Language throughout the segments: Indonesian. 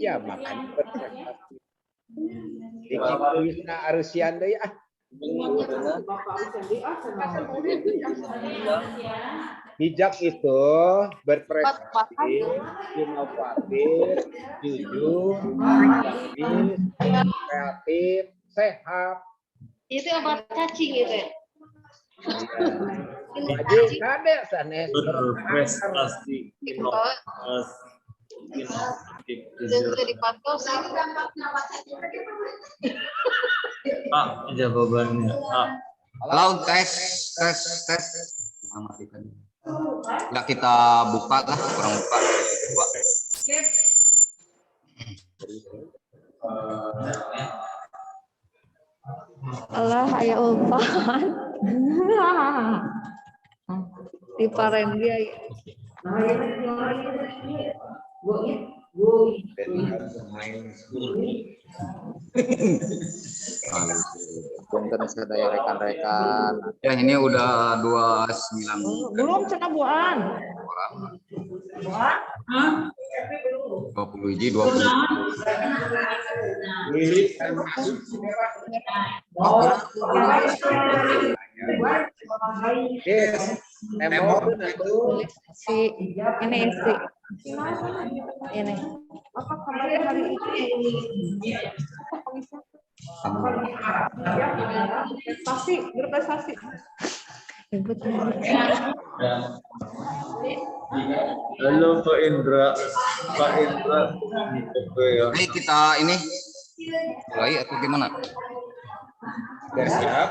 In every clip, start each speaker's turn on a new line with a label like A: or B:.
A: Ya makanya berprestasi. Dikit arusian deui ah. Bijak itu berprestasi, inovatif, jujur, dinamis, kreatif, sehat.
B: Itu obat cacing gitu.
A: Jadi kade sanes
C: berprestasi, inovatif,
B: Jadi patos.
C: Jawabannya A.
D: Halo, tes. Matikan. Nggak kita buka lah, kurang buka.
E: Allah aya ulpan. Di Parendia.
D: Punten sadaya rekan-rekan. Ya ini udah 29.
E: Belum cenah buaan.
D: 20 hiji 20.
E: Si ini ini apa kabarnya hari ini? Berprestasi.
C: Halo Pak Indra.
D: Ini kita ini mulai atau gimana?
A: Siap.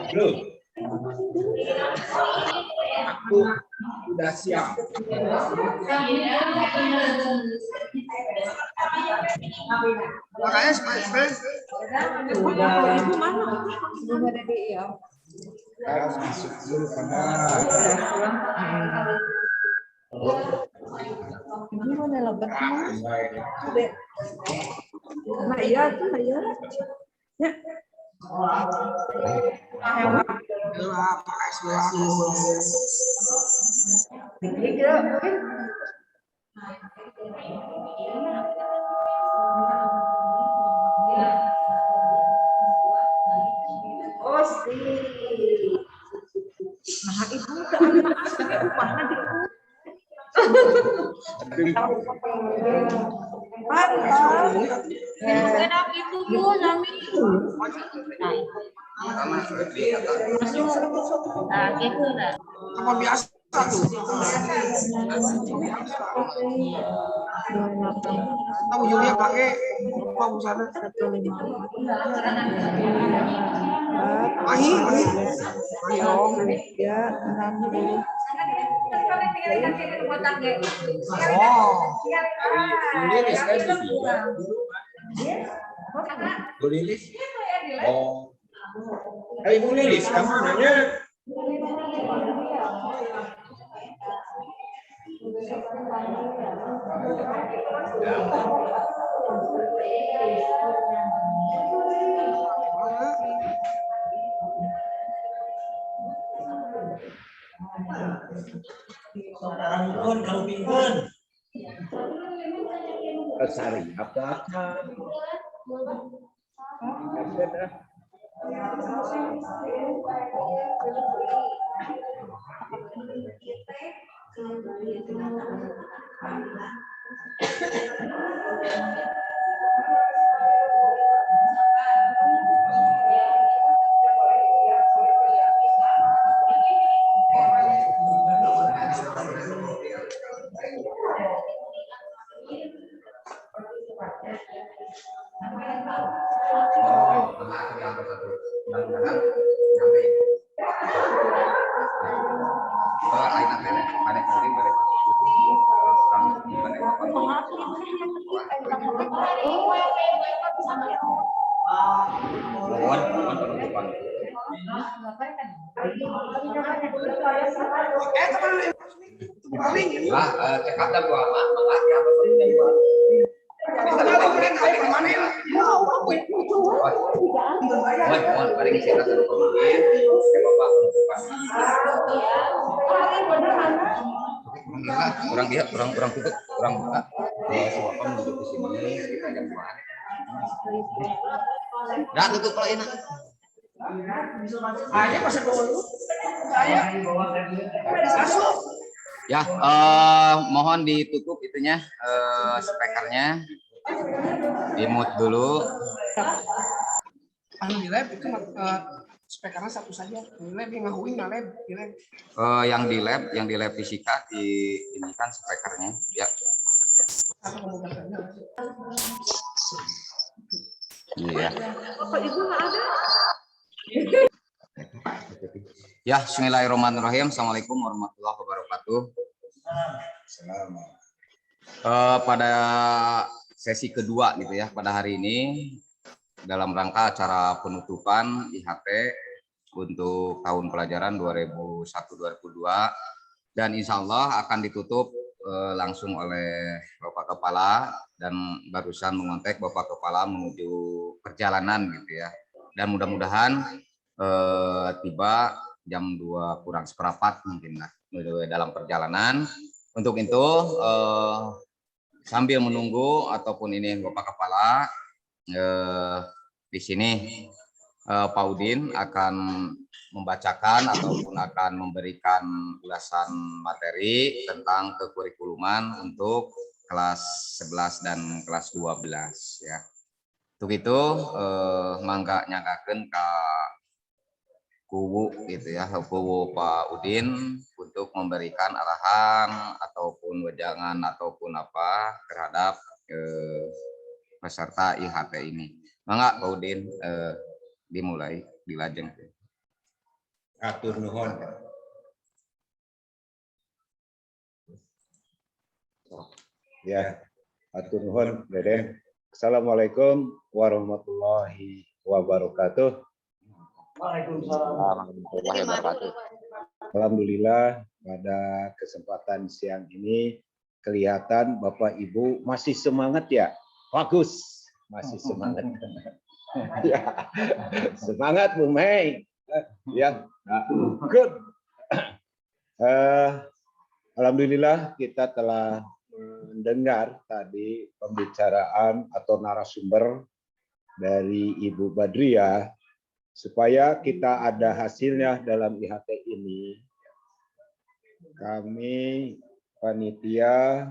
A: Belum. Aku sudah siap.
D: Makanya space.
E: Ibu mana? Ibu ada di ya.
A: Harus masuk dulu karena
E: Ini mana lebat Nah iya tuh ya. Ya. Nah itu
B: Enak itu Bu, Nami. Nah, gitu lah.
D: Apa biasa tuh? Tahu Julia pakai apa busana?
E: 155.
D: Ahi.
E: Ya, 60.
A: Lilis kan Bu Lilis. Oh. Hai Bu Lilis, kamu nanya.
C: Kamu pinter.
A: Sari apa?
D: Cek ada gua apa? Kurang tutup, kurang buka. Bapak duduk di sini sekitar jam 2. Dah tutup kalau ini.
A: Ayo masuk dulu. Masuk.
D: Ya, mohon ditutup itunya, speakernya. Di-mute dulu.
E: Anu di lab itu speakernya satu saja. Di lab yang ngahuin di lab.
D: Yang di lab fisika ini kan speakernya, ya. Iya.
E: Bapak Ibu nggak ada?
D: Ya, bismillahirrahmanirrahim. Assalamualaikum warahmatullahi wabarakatuh. Pada sesi kedua gitu ya, pada hari ini dalam rangka acara penutupan IHT untuk tahun pelajaran 2001-2002 dan insya Allah akan ditutup langsung oleh Bapak Kepala dan barusan mengontak Bapak Kepala menuju perjalanan gitu ya, dan mudah-mudahan tiba jam 2 kurang seperempat mungkin lah dalam perjalanan. Untuk itu sambil menunggu ataupun ini Bapak Kepala di sini Pak Udin akan membacakan ataupun akan memberikan ulasan materi tentang kekurikuluman untuk kelas 11 dan kelas 12 ya. Untuk itu mangga nyangkakeun ka kuwu gitu ya, kuwu Pak Udin untuk memberikan arahan ataupun wejangan ataupun apa terhadap peserta IHT ini. Mangga Pak Udin dimulai dilajeng.
A: Atur nuhun.
F: Ya, atur nuhun Deden. Assalamualaikum warahmatullahi wabarakatuh. Alhamdulillah pada kesempatan siang ini kelihatan Bapak Ibu masih semangat ya. Bagus, masih semangat. Ya, semangat Bu Mei. Ya, good. Alhamdulillah kita telah mendengar tadi pembicaraan atau narasumber dari Ibu Badriah supaya kita ada hasilnya dalam IHT ini. Kami panitia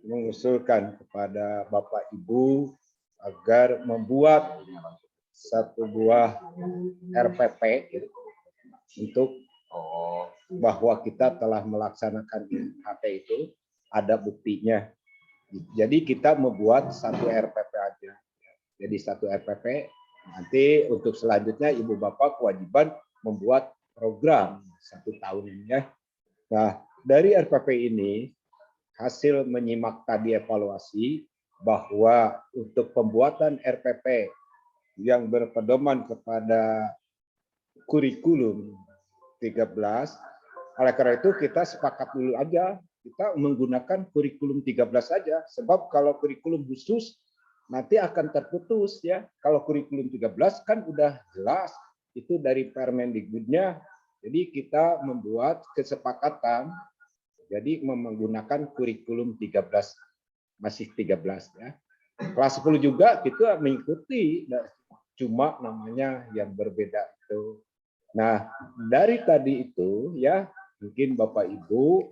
F: mengusulkan kepada Bapak Ibu agar membuat satu buah RPP untuk bahwa kita telah melaksanakan IHT itu ada buktinya. Jadi kita membuat satu RPP aja. Jadi satu RPP, nanti untuk selanjutnya Ibu Bapak kewajiban membuat program 1 tahun ini ya. Nah, dari RPP ini hasil menyimak tadi evaluasi bahwa untuk pembuatan RPP yang berpedoman kepada kurikulum 13, oleh karena itu kita sepakat dulu aja kita menggunakan kurikulum 13 saja, sebab kalau kurikulum khusus nanti akan terputus ya. Kalau kurikulum 13 kan udah jelas itu dari Permendikbudnya. Jadi kita membuat kesepakatan jadi menggunakan kurikulum 13 masih 13 ya. Kelas 10 juga kita mengikuti, cuma namanya yang berbeda itu. Nah, dari tadi itu ya mungkin Bapak Ibu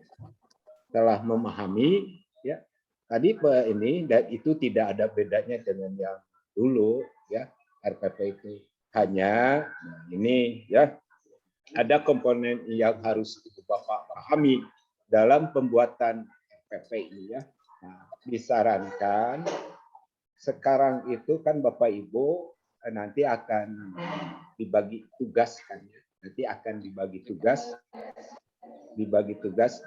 F: telah memahami ya. Tadi ini dan itu tidak ada bedanya dengan yang dulu ya, RPP itu. Hanya ini ya ada komponen yang harus Ibu Bapak pahami dalam pembuatan RPP ini ya. Nah, disarankan sekarang itu kan Bapak Ibu nanti akan dibagi tugas kan ya. Nanti akan dibagi tugas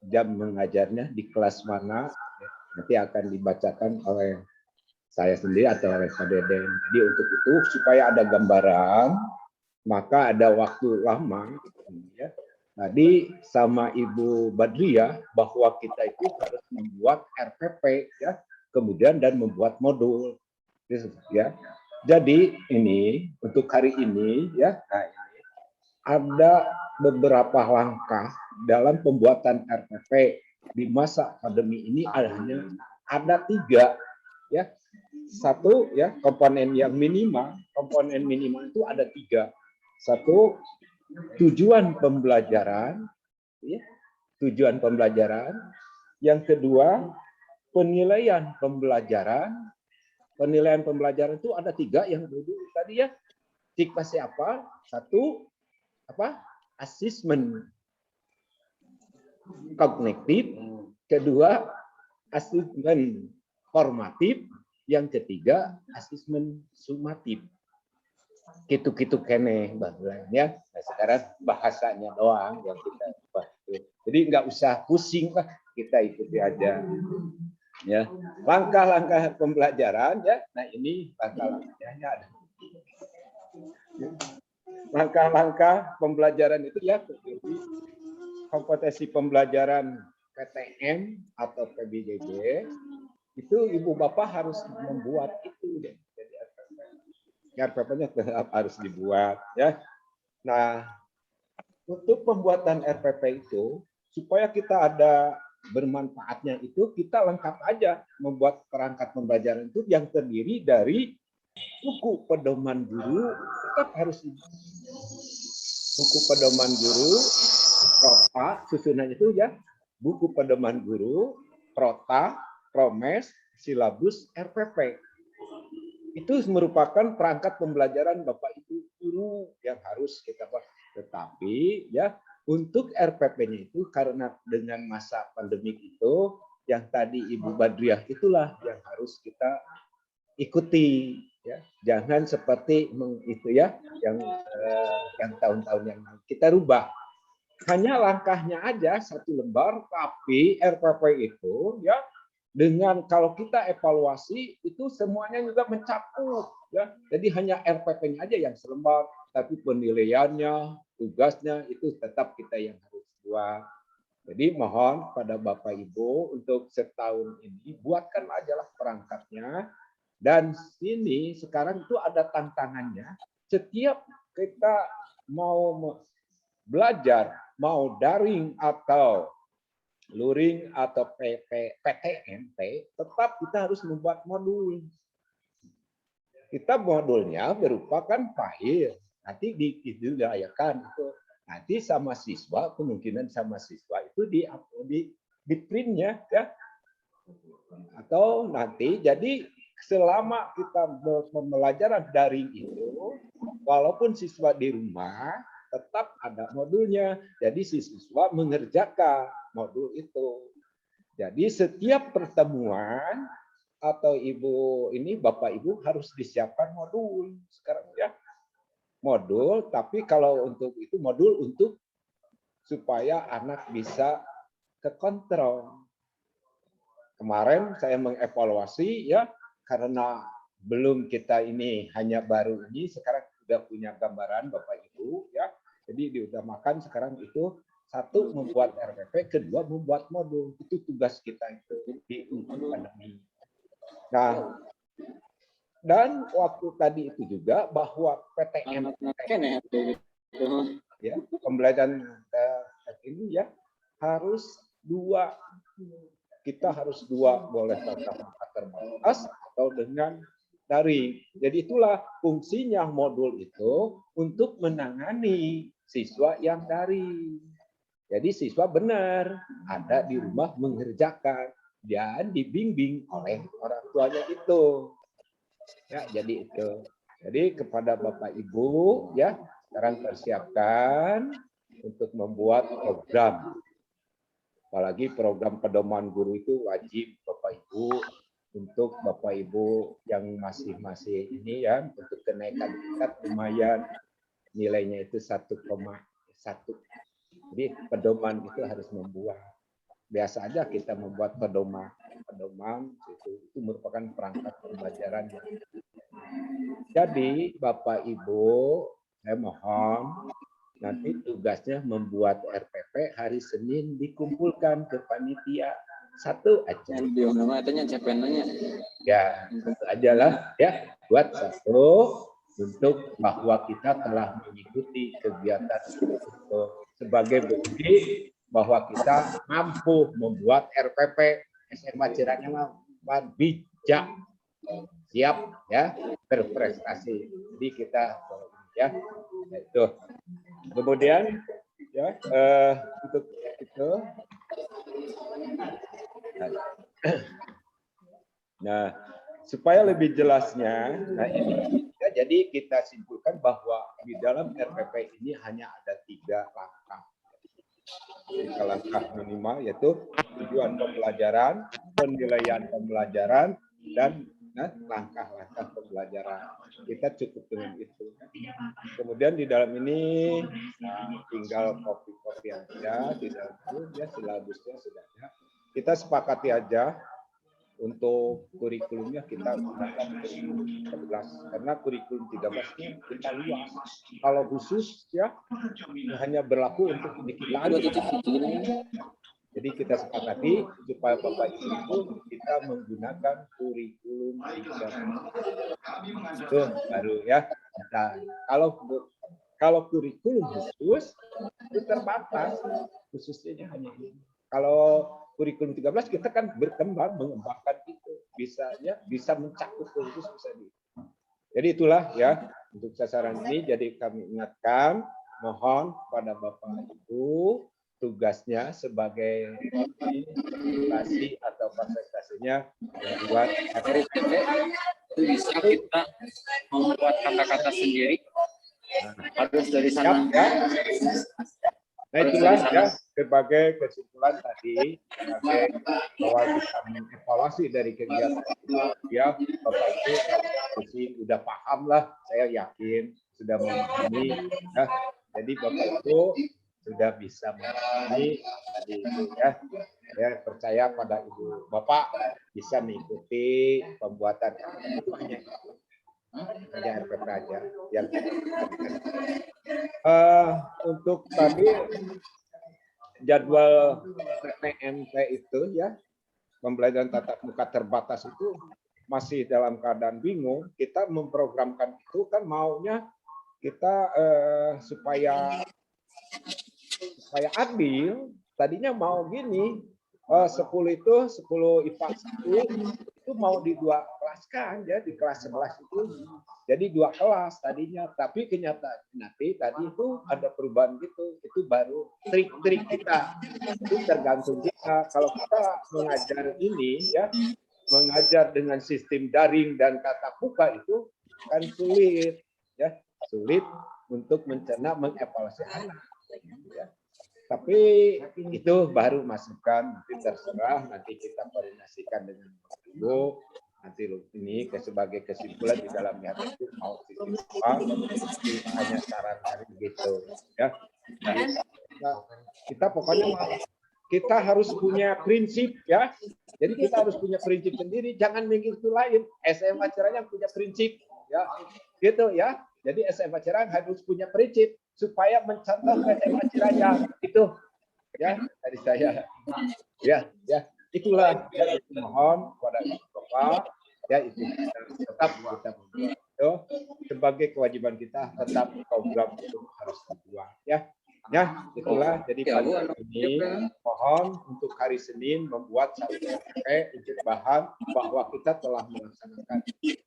F: jam mengajarnya di kelas mana nanti akan dibacakan oleh saya sendiri atau oleh Pak Deden. Jadi untuk itu supaya ada gambaran maka ada waktu lama ya. Tadi sama Ibu Badriah bahwa kita itu harus membuat RPP ya, kemudian dan membuat modul ya. Jadi ini untuk hari ini ya, nah ini ada beberapa langkah dalam pembuatan RPP di masa pandemi ini hanya ada 3 ya. Satu ya, komponen minimal itu ada 3. Satu, tujuan pembelajaran, ya, tujuan pembelajaran. Yang kedua, penilaian pembelajaran. Penilaian pembelajaran itu ada 3 yang dulu tadi ya. Sifatnya apa? Satu, asesmen kognitif. Kedua, asesmen formatif. Yang ketiga, asesmen sumatif. Gitu-gitu kene ya. Nah, sekarang bahasanya doang yang kita bahas. Jadi nggak usah pusing lah, kita ikuti aja. Ya, langkah-langkah pembelajaran ya. Nah, ini langkah-langkahnya ada. Langkah-langkah pembelajaran itu ya, kompetensi pembelajaran PTM atau PBJJ itu ibu bapak harus membuat itu. Jadi RPP-nya tetap harus dibuat ya. Nah, untuk pembuatan RPP itu supaya kita ada bermanfaatnya itu kita lengkap aja membuat perangkat pembelajaran itu yang terdiri dari buku pedoman guru, tetap harus buku pedoman guru, prota, susunan itu ya, buku pedoman guru, prota, promes, silabus, RPP. Itu merupakan perangkat pembelajaran Bapak Ibu guru yang harus kita buat. Tetapi ya untuk RPP-nya itu karena dengan masa pandemik itu yang tadi Ibu Badriah itulah yang harus kita ikuti ya. Jangan seperti itu ya yang tahun-tahun yang lalu kita rubah. Hanya langkahnya aja 1 lembar, tapi RPP itu ya dengan kalau kita evaluasi itu semuanya juga mencakup ya. Jadi hanya RPP-nya aja yang selembar, tapi penilaiannya, tugasnya itu tetap kita yang harus buat. Jadi mohon pada Bapak Ibu untuk setahun ini buatkan aja lah perangkatnya. Dan sini sekarang itu ada tantangannya. Setiap kita mau belajar, mau daring atau luring atau PTMT, tetap kita harus membuat modul. Kita modulnya berupa kan file, nanti dilayakan itu. Nanti sama siswa, kemungkinan sama siswa itu di printnya ya. Atau nanti jadi selama kita pembelajaran daring itu, walaupun siswa di rumah, tetap ada modulnya. Jadi si siswa mengerjakan modul itu. Jadi setiap pertemuan atau Bapak Ibu harus disiapkan modul sekarang ya. Modul, tapi kalau untuk itu modul untuk supaya anak bisa kekontrol. Kemarin saya mengevaluasi ya karena belum kita ini hanya baru ini sekarang sudah punya gambaran Bapak Ibu ya. Jadi diutamakan sekarang itu 1 membuat RPP, kedua membuat modul. Itu tugas kita itu di pandemi. Nah, dan waktu tadi itu juga bahwa PTM ya, pembelajaran ini ya harus 2. Kita harus 2, boleh tatap muka terbatas atau dengan daring. Jadi itulah fungsinya modul itu untuk menangani siswa yang daring. Jadi siswa benar ada di rumah mengerjakan dan dibimbing oleh orang tuanya itu. Ya, jadi itu. Jadi kepada Bapak Ibu ya, sekarang persiapkan untuk membuat program. Apalagi program pedoman guru itu wajib Bapak Ibu untuk Bapak Ibu yang masih ini ya untuk kenaikan tingkat lumayan nilainya itu 1,1. Jadi pedoman itu harus membuat. Biasa aja kita membuat pedoman itu merupakan perangkat pembelajaran. Jadi Bapak Ibu, saya mohon nanti tugasnya membuat RPP hari Senin dikumpulkan ke panitia 1 aja. Ya, itu aja lah ya, buat 1 untuk bahwa kita telah mengikuti kegiatan itu sebagai bukti bahwa kita mampu membuat RPP SMA Ciranyang bijak, siap ya, berprestasi. Jadi kita ya itu. Kemudian ya untuk itu. Nah, supaya lebih jelasnya, nah ini ya, jadi kita simpulkan bahwa di dalam RPP ini hanya ada 3 langkah. 3 langkah minimal, yaitu tujuan pembelajaran, penilaian pembelajaran, dan langkah-langkah pembelajaran. Kita cukup dengan itu. Kemudian di dalam ini tinggal copy yang ada, di dalam itu ya silabusnya sudah ada. Kita sepakati aja untuk kurikulumnya kita gunakan 13 karena kurikulum 13 ini kita luas. Kalau khusus ya hanya berlaku untuk sedikit lagi. Jadi kita sepakati supaya Bapak Ibu kita menggunakan kurikulum 13 itu baru ya. Nah, kalau kurikulum khusus itu terbatas, khususnya hanya ini. Kalau kurikulum 13 kita kan berkembang mengembangkan itu bisa mencakup khusus bisa di. Jadi itulah ya untuk sasaran ini. Jadi kami ingatkan, mohon pada Bapak Ibu tugasnya sebagai presentasi atau presentasinya membuat
G: RPP bisa kita membuat kata-kata sendiri harus dari sana.
F: ya. Nah itulah ya sebagai kesimpulan tadi sebagai bahwa kita mengevaluasi dari kegiatan itu ya Bapak Ibu sudah paham lah, saya yakin sudah memahami ya. Jadi Bapak Ibu sudah bisa memahami ya. Saya percaya pada Ibu Bapak bisa mengikuti pembuatan itu hanya RPP aja yang untuk tadi jadwal PMT itu ya pembelajaran tatap muka terbatas itu masih dalam keadaan bingung. Kita memprogramkan itu kan maunya kita supaya adil. Tadinya mau gini 10 IPA 1 itu mau di 2 kelas kan ya, di kelas 11 itu jadi 2 kelas tadinya, tapi kenyataan nanti tadi itu ada perubahan gitu. Itu baru trik-trik kita, itu tergantung kita. Kalau kita mengajar ini ya mengajar dengan sistem daring dan tatap muka itu kan sulit ya, sulit untuk mencerna mengevaluasi anak ya. Tapi itu baru masukan, nanti terserah, nanti kita koordinasikan dengan Ibu. Nanti ini sebagai kesimpulan di dalamnya itu mau sistem apa, hanya saran dari gitu ya. Nah, kita pokoknya kita harus punya prinsip ya. Jadi kita harus punya prinsip sendiri, jangan begitu lain. SMA Ciranyang punya prinsip ya, gitu ya. Jadi SMA Ciranyang harus punya prinsip supaya mencontoh SMA Ciranyang itu ya dari saya ya itulah ya, mohon kepada Bapak ya itu tetap kita membuat itu sebagai kewajiban kita, tetap program itu harus dibuat ya itulah. Jadi pada ini mohon untuk hari Senin membuat satu RPP untuk bahan bahwa kita telah melaksanakan ya.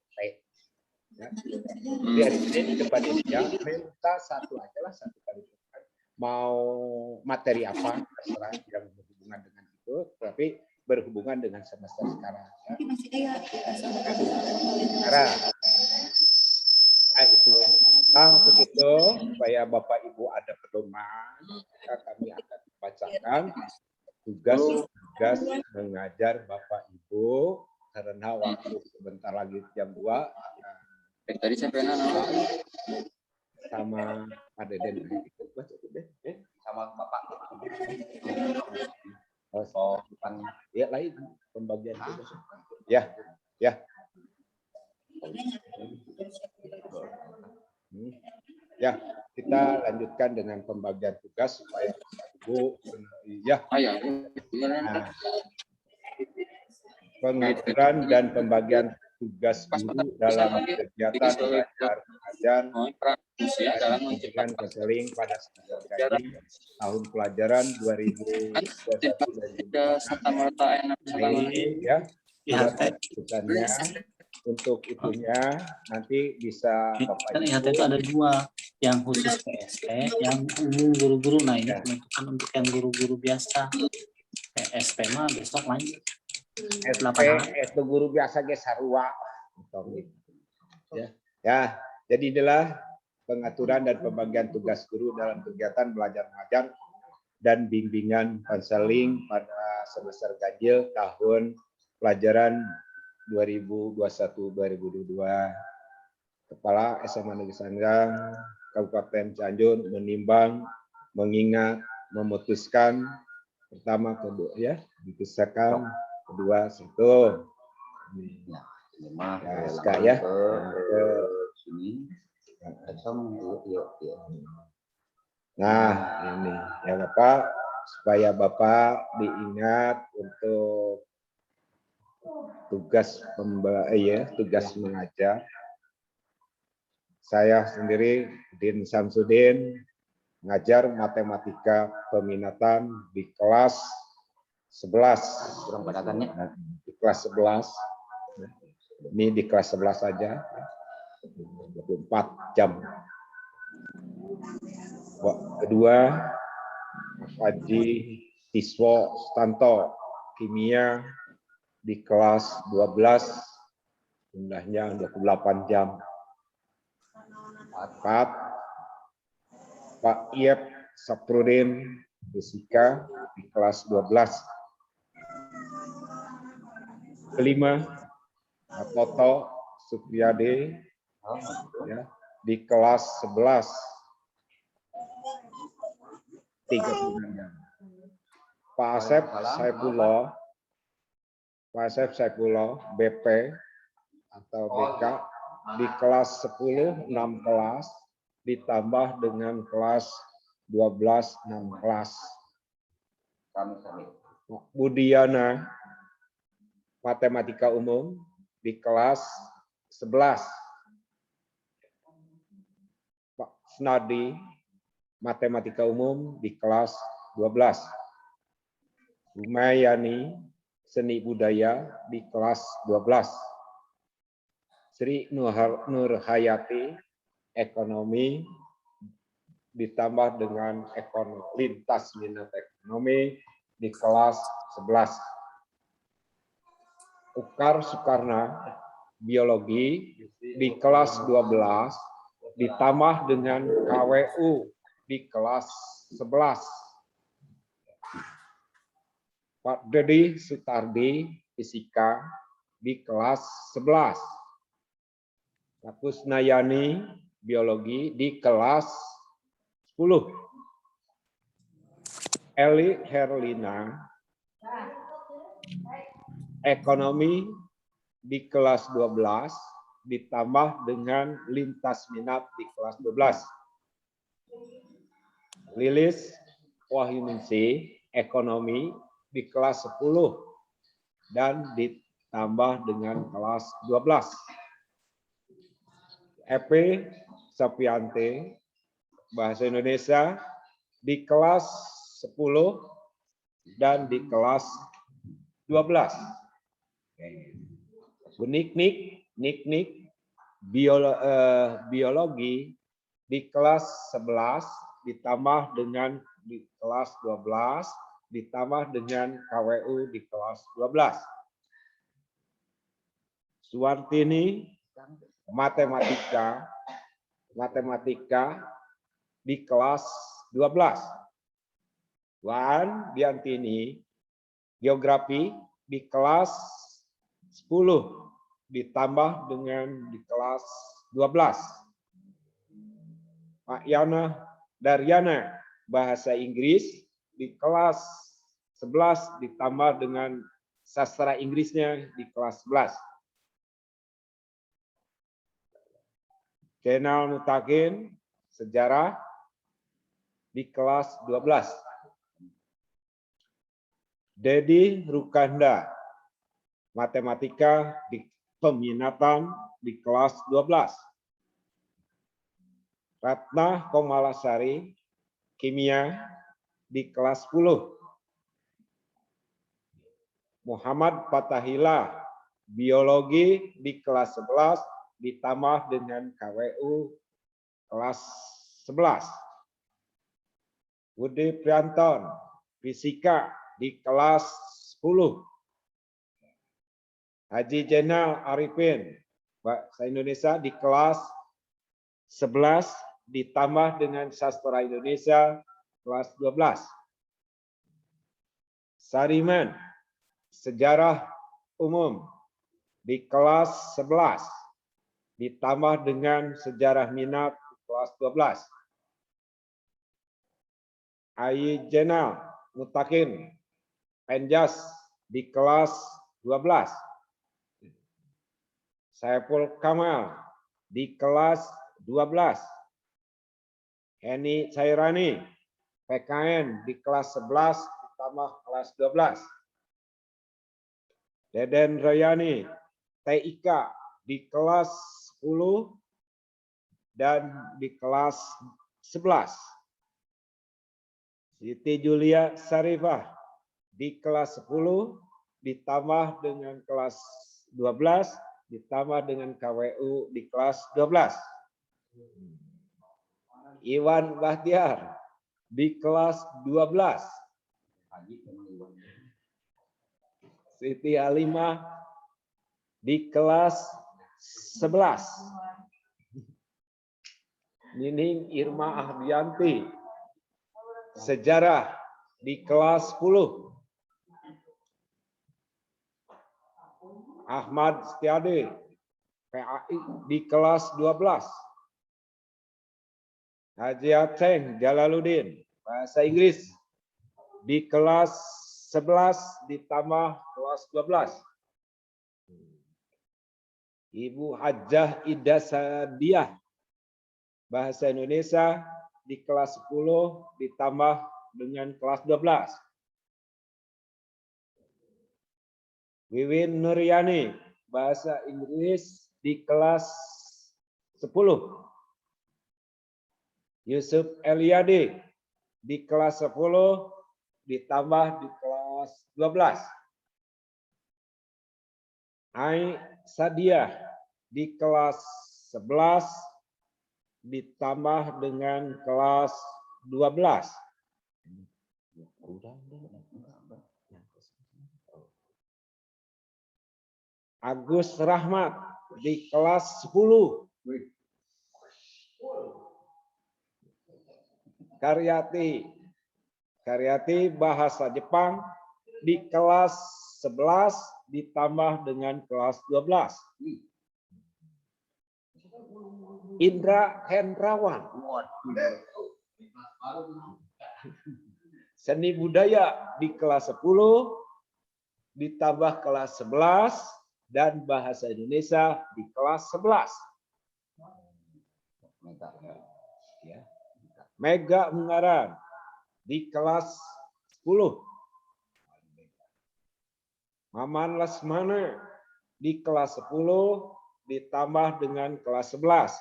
F: Di hari Senin depan ini ya minta satu aja lah, satu kali mau materi apa terserah yang berhubungan dengan itu, tapi berhubungan dengan semester sekarang ya. Sekarang ya itu. Nah untuk itu supaya Bapak Ibu ada pedoman, kami akan bacakan tugas mengajar Bapak Ibu karena waktu sebentar lagi jam 2
G: Tadi sampai nana
F: sama Pak Deden
D: Sama Bapak.
F: Oh, ya lain pembagian tugas. Ya. Ya, kita lanjutkan dengan pembagian tugas supaya Ibu ya. Nah, pengaturan dan pembagian tugas guru dalam kegiatan belajar mengajar
G: peran manusia dalam
F: dengan
G: menciptakan
F: konseling pada semester gaji tahun pelajaran
G: ke serta merta enak
F: 2021-2022. Ini ya surat keputusannya. Untuk itunya nanti bisa Bapak
H: Kan IHT
F: Ibu
H: itu ada dua, yang khusus PSP, yang umum guru-guru. Nah ini
F: Ya.
H: penentukan untuk yang guru-guru biasa. PSP mah besok lanjut.
F: SP itu guru biasa ge sarua. Ya, jadi inilah pengaturan dan pembagian tugas guru dalam kegiatan belajar mengajar dan bimbingan konseling pada semester ganjil tahun pelajaran 2021-2022. Kepala SMA Negeri Sanggang Kabupaten Cianjur menimbang, mengingat, memutuskan pertama, kedua ya, dipisahkan, kedua, satu. Ya, SK ya. Nah, ini ya Bapak, supaya Bapak diingat untuk tugas tugas mengajar. Saya sendiri Din Samsudin ngajar matematika peminatan di kelas 11.
D: Kurang padakannya.
F: Di kelas 11. Ini di kelas 11 saja. 24 jam. Kedua, Haji Tiswo Stanto kimia di kelas 12, jumlahnya 28 jam. 4, Pak Iep Saprudin fisika di kelas 12. Kelima, Pak Toto Supriyade ya, di kelas 11. 30 jam. Pak Asep Saifullah BP atau BK di kelas 10 6 kelas ditambah dengan kelas 12 6 kelas. Budiana matematika umum di kelas 11. Pak Snadi matematika umum di kelas 12. Bumayani seni budaya di kelas 12. Sri Nurhayati ekonomi ditambah dengan lintas minat ekonomi di kelas 11. Ukar Soekarna biologi di kelas 12 ditambah dengan KWU di kelas 11. Pak Dedi Sutardi fisika di kelas 11. Pak Kusnayani biologi di kelas 10. Eli Herlina ekonomi di kelas 12 ditambah dengan lintas minat di kelas 12. Lilis Wahyuningsi ekonomi di kelas 10 dan ditambah dengan kelas 12. EP Sapiante bahasa Indonesia di kelas 10 dan di kelas 12. Niknik biologi di kelas 11 ditambah dengan di kelas 12 ditambah dengan KWU di kelas 12. Suwartini matematika di kelas 12. Wan Diantini geografi di kelas 10 ditambah dengan di kelas 12. Pak Yana Daryana bahasa Inggris di kelas 11 ditambah dengan sastra Inggrisnya di kelas 11. Kenal Mutakin sejarah di kelas 12. Dedi Rukanda matematika di peminatan di kelas 12. Ratna Komalasari, kimia di kelas 10. Muhammad Fatahillah, biologi di kelas 11 ditambah dengan KWU kelas 11. Budi Prianton, fisika di kelas 10. Haji Jenal Arifin, bahasa Indonesia di kelas 11 ditambah dengan sastra Indonesia kelas 12. Sariman, sejarah umum di kelas 11 ditambah dengan sejarah minat kelas 12. Ayi Jenal Mutakin, Penjas di kelas 12. Saiful Kamal di kelas 12. Heni Cairani, PKN di kelas 11 ditambah kelas 12. Deden Royani, TIK di kelas 10 dan di kelas 11. Siti Julia Sarifah di kelas 10 ditambah dengan kelas 12 ditambah dengan KWU di kelas 12. Iwan Bahtiar di kelas 12. Siti Halimah di kelas 11. Nining Irma Ahdianti, sejarah di kelas 10. Ahmad Setiade, PAI di kelas 12. Haji Aceh Jalaluddin, bahasa Inggris di kelas 11 ditambah kelas 12. Ibu Hajjah Ida Sadiah, bahasa Indonesia di kelas 10 ditambah dengan kelas 12. Wiwin Nuryani, bahasa Inggris di kelas 10. Yusuf Eliade di kelas 10 ditambah di kelas 12. Ai Sadia di kelas 11 ditambah dengan kelas 12. Agus Rahmat di kelas 10. Karyati bahasa Jepang di kelas 11 ditambah dengan kelas 12. Indra Hendrawan, seni budaya di kelas 10 ditambah kelas 11 dan bahasa Indonesia di kelas 11. Mega Ungaran di kelas 10. Maman Lasmana di kelas 10 ditambah dengan kelas 11.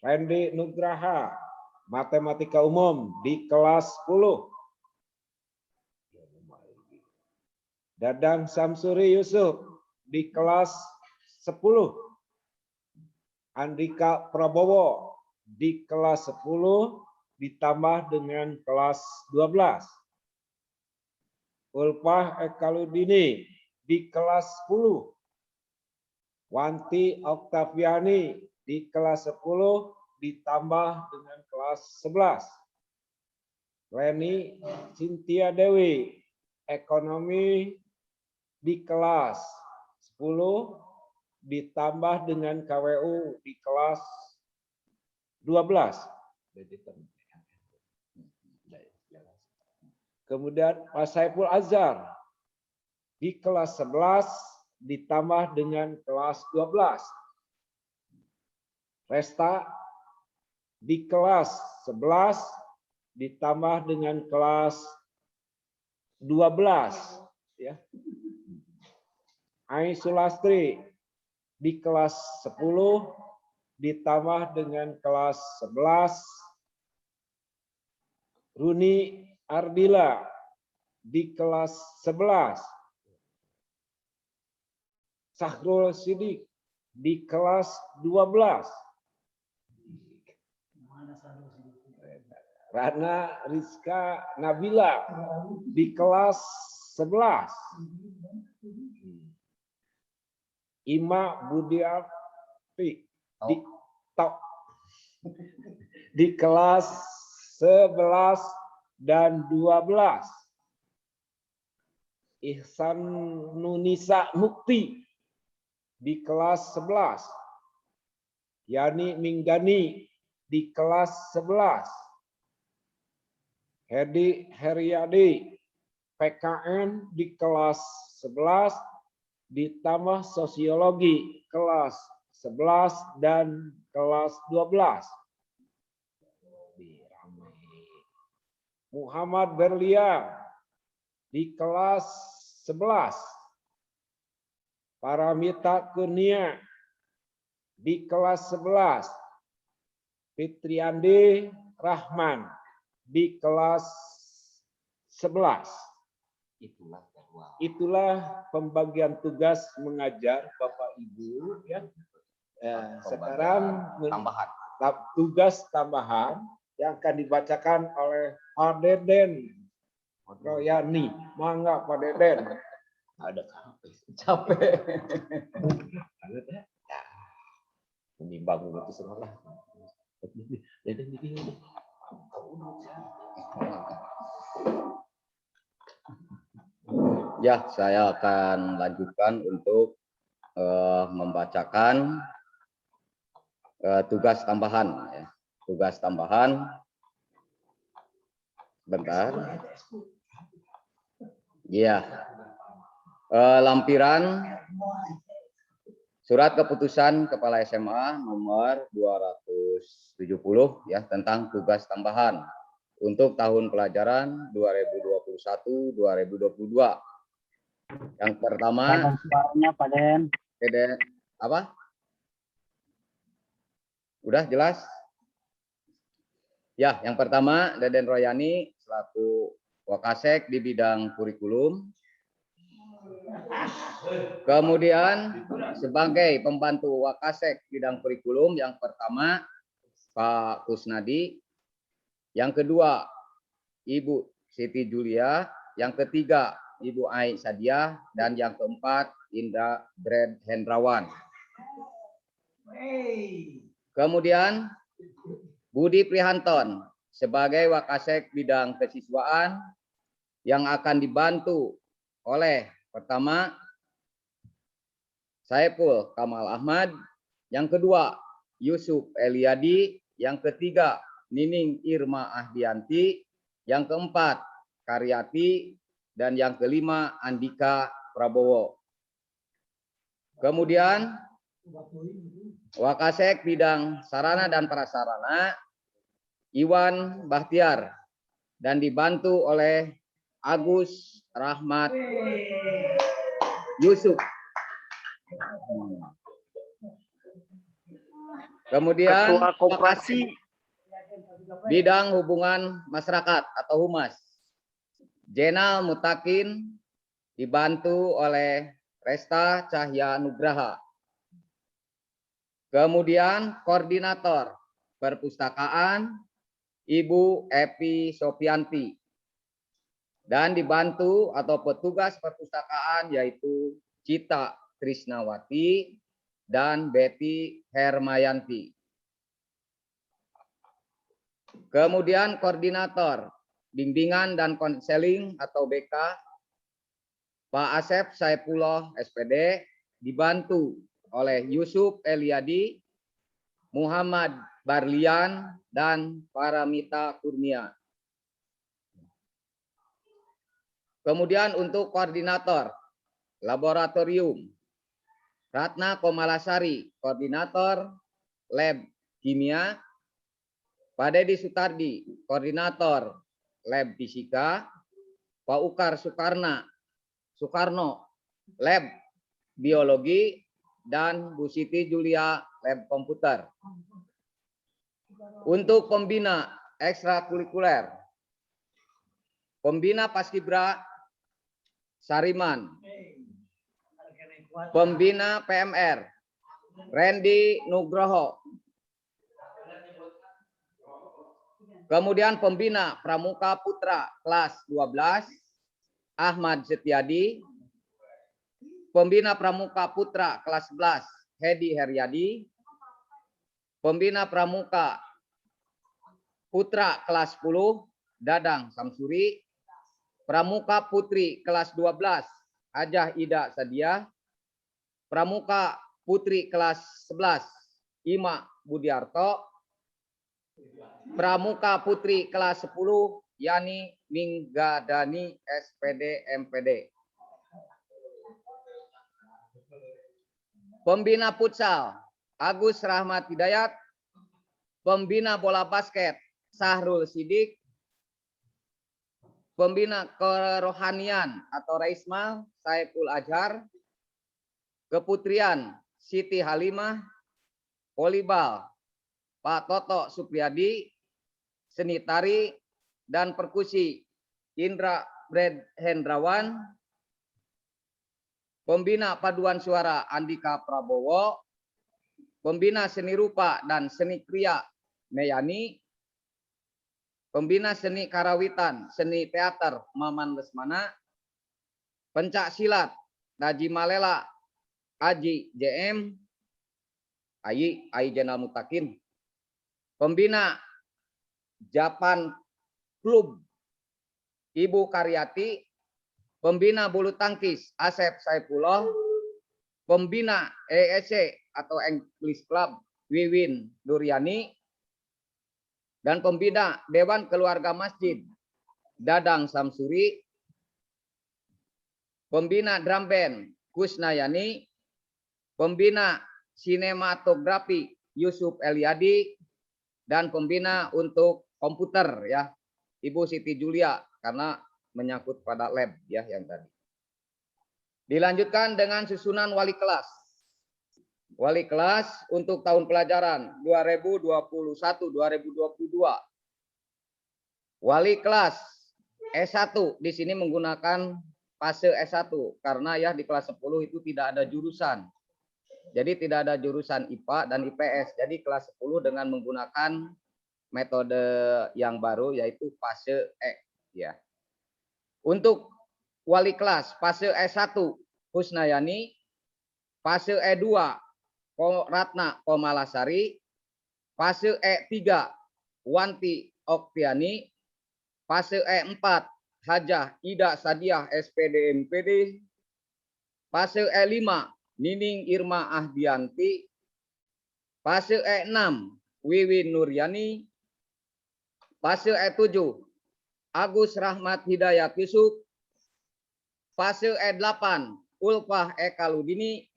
F: Randy Nugraha, matematika umum di kelas 10. Dadang Samsuri Yusuf di kelas 10. Andika Prabowo di kelas 10 ditambah dengan kelas 12. Ulfah Ekaludini di kelas 10. Wanti Oktaviani di kelas 10 ditambah dengan kelas 11. Leni Cynthia Dewi, ekonomi di kelas 10 ditambah dengan KWU di kelas 12. Kemudian Pak Saiful Azhar di kelas 11 ditambah dengan kelas 12. Resta di kelas 11 ditambah dengan kelas 12. Ya. Ai Sulastri di kelas 10 ditambah dengan kelas 11. Runi Ardila di kelas 11. Sahrul Sidik di kelas 12. Rana Rizka Nabila di kelas 11. Ima Budiati di kelas 11 dan 12. Ihsan Nunisa Mukti di kelas 11. Yani Minggani di kelas 11. Hedi Heriadi PKN di kelas 11 ditambah sosiologi kelas 11 dan kelas 12. Muhammad Berlian di kelas 11. Paramita Kurnia di kelas 11. Fitriandi Rahman di kelas 11. Itulah pembagian tugas mengajar Bapak Ibu ya. Sekarang tugas tambahan yang akan dibacakan oleh Pak Deden Royani. Mangga Pak Deden. Ada capek. Menimbang itu semua.
D: Ya, saya akan lanjutkan untuk membacakan tugas tambahan. Ya. Tugas tambahan. Bentar. Ya. Lampiran surat keputusan Kepala SMA nomor 270 ya tentang tugas tambahan untuk tahun pelajaran 2021-2022. Yang pertama,
H: Suaranya Pak Den.
D: Deden apa? Udah jelas? Ya, yang pertama Deden Royani selaku Wakasek di bidang kurikulum. Kemudian sebagai pembantu Wakasek bidang kurikulum yang pertama Pak Kusnadi, yang kedua Ibu Siti Julia, yang ketiga Ibu Ai Sadia, dan yang keempat Indra Dred Hendrawan. Kemudian Budi Prihanton sebagai Wakasek bidang kesiswaan yang akan dibantu oleh pertama Saiful Kamal Ahmad, yang kedua Yusuf Eliadi, yang ketiga Nining Irma Ahdianti, yang keempat Karyati, dan yang kelima Andika Prabowo. Kemudian Wakasek bidang sarana dan prasarana Iwan Bahtiar dan dibantu oleh Agus Rahmat Yusuf. Kemudian
E: Ketua Koperasi
D: bidang hubungan masyarakat atau humas Jenal Mutakin dibantu oleh Resta Cahya Nugraha. Kemudian koordinator perpustakaan Ibu Epi Sopianti dan dibantu atau petugas perpustakaan yaitu Cita Krisnawati dan Betty Hermayanti. Kemudian koordinator bimbingan dan konseling atau BK Pak Asep Saifullah SPD dibantu oleh Yusuf Eliadi, Muhammad Barlian, dan Paramita Kurnia. Kemudian untuk koordinator laboratorium Ratna Komalasari, koordinator lab kimia, Pak Dedi Sutardi, koordinator lab fisika, Pak Ukar Soekarno, lab biologi, dan Bu Siti Julia lab komputer. Untuk pembina ekstrakurikuler, pembina Paskibra Sariman, pembina PMR Randy Nugroho, kemudian pembina Pramuka Putra kelas 12 Ahmad Setiadi, pembina Pramuka Putra kelas 11 Hedi Heryadi, pembina Pramuka Putra kelas 10 Dadang Samsuri, Pramuka Putri kelas 12 Hajah Ida Sadia, Pramuka Putri kelas 11 Ima Budiarto, Pramuka Putri kelas 10 Yani Minggadani SPD MPD. Pembina futsal Agus Rahmat Hidayat, pembina bola basket Sahrul Sidik, pembina kerohanian atau Raisma Saiful Azhar, keputrian Siti Halimah, volleyball Pak Toto Supriyadi, seni tari dan perkusi Indra Bred Hendrawan, pembina paduan suara Andika Prabowo, pembina seni rupa dan seni kriya Meyani, pembina seni karawitan, seni teater Maman Lesmana, pencak silat Naji Malela Aji JM, Ayi Jenal Mutakin, pembina Japan Klub Ibu Karyati, pembina bulu tangkis Asep Saifullah, pembina ESC atau English Club Wiwin Duryani, dan pembina Dewan Keluarga Masjid Dadang Samsuri, pembina drum band Kusnayani, pembina sinematografi Yusuf Eliadi, dan pembina untuk komputer ya Ibu Siti Julia karena menyangkut pada lab ya yang tadi. Dilanjutkan dengan susunan wali kelas. Wali kelas untuk tahun pelajaran 2021-2022. Wali kelas S1 di sini menggunakan fase S1 karena ya di kelas 10 itu tidak ada jurusan. Jadi tidak ada jurusan IPA dan IPS. Jadi kelas 10 dengan menggunakan metode yang baru yaitu fase E ya. Untuk wali kelas fase S1 Husnayani, fase E2 Ratna Komalasari, fase E3 Wanti Oktiani, fase E4 Hajah Ida Sadiah SPD MPD, fase E5 Nining Irma Ahdianti, fase E6 Wiwin Nuryani, fase E7 Agus Rahmat Hidayat Yusuf, fase E8 Ulfah Ekaludini,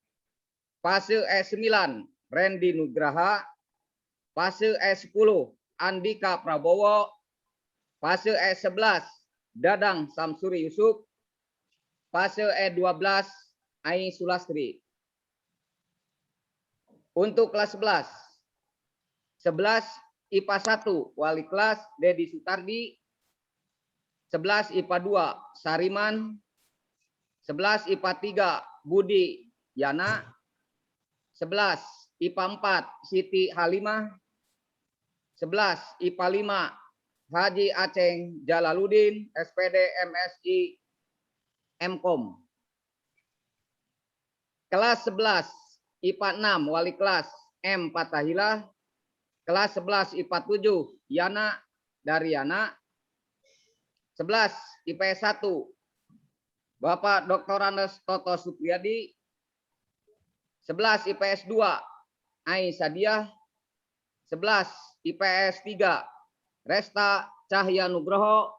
D: fase E9 Randy Nugraha, fase E10 Andika Prabowo, fase E11 Dadang Samsuri Yusuf, fase E12 Ai Sulastri. Untuk kelas 11 IPA 1 wali kelas Dedi Sutardi, 11 IPA 2 Sariman, 11 IPA 3 Budi Yana, 11 IPA 4 Siti Halimah, 11 IPA 5 Haji Aceng Jalaluddin SPD MSI Mkom. Kelas 11 IPA 6 wali kelas M Patahila, kelas 11 IPA 7 Yana Daryana, 11 IPS 1 Bapak Dr. Andes Toto Supriyadi, 11 IPS 2 Ai Sadiah, 11 IPS 3 Resta Cahya Nugroho,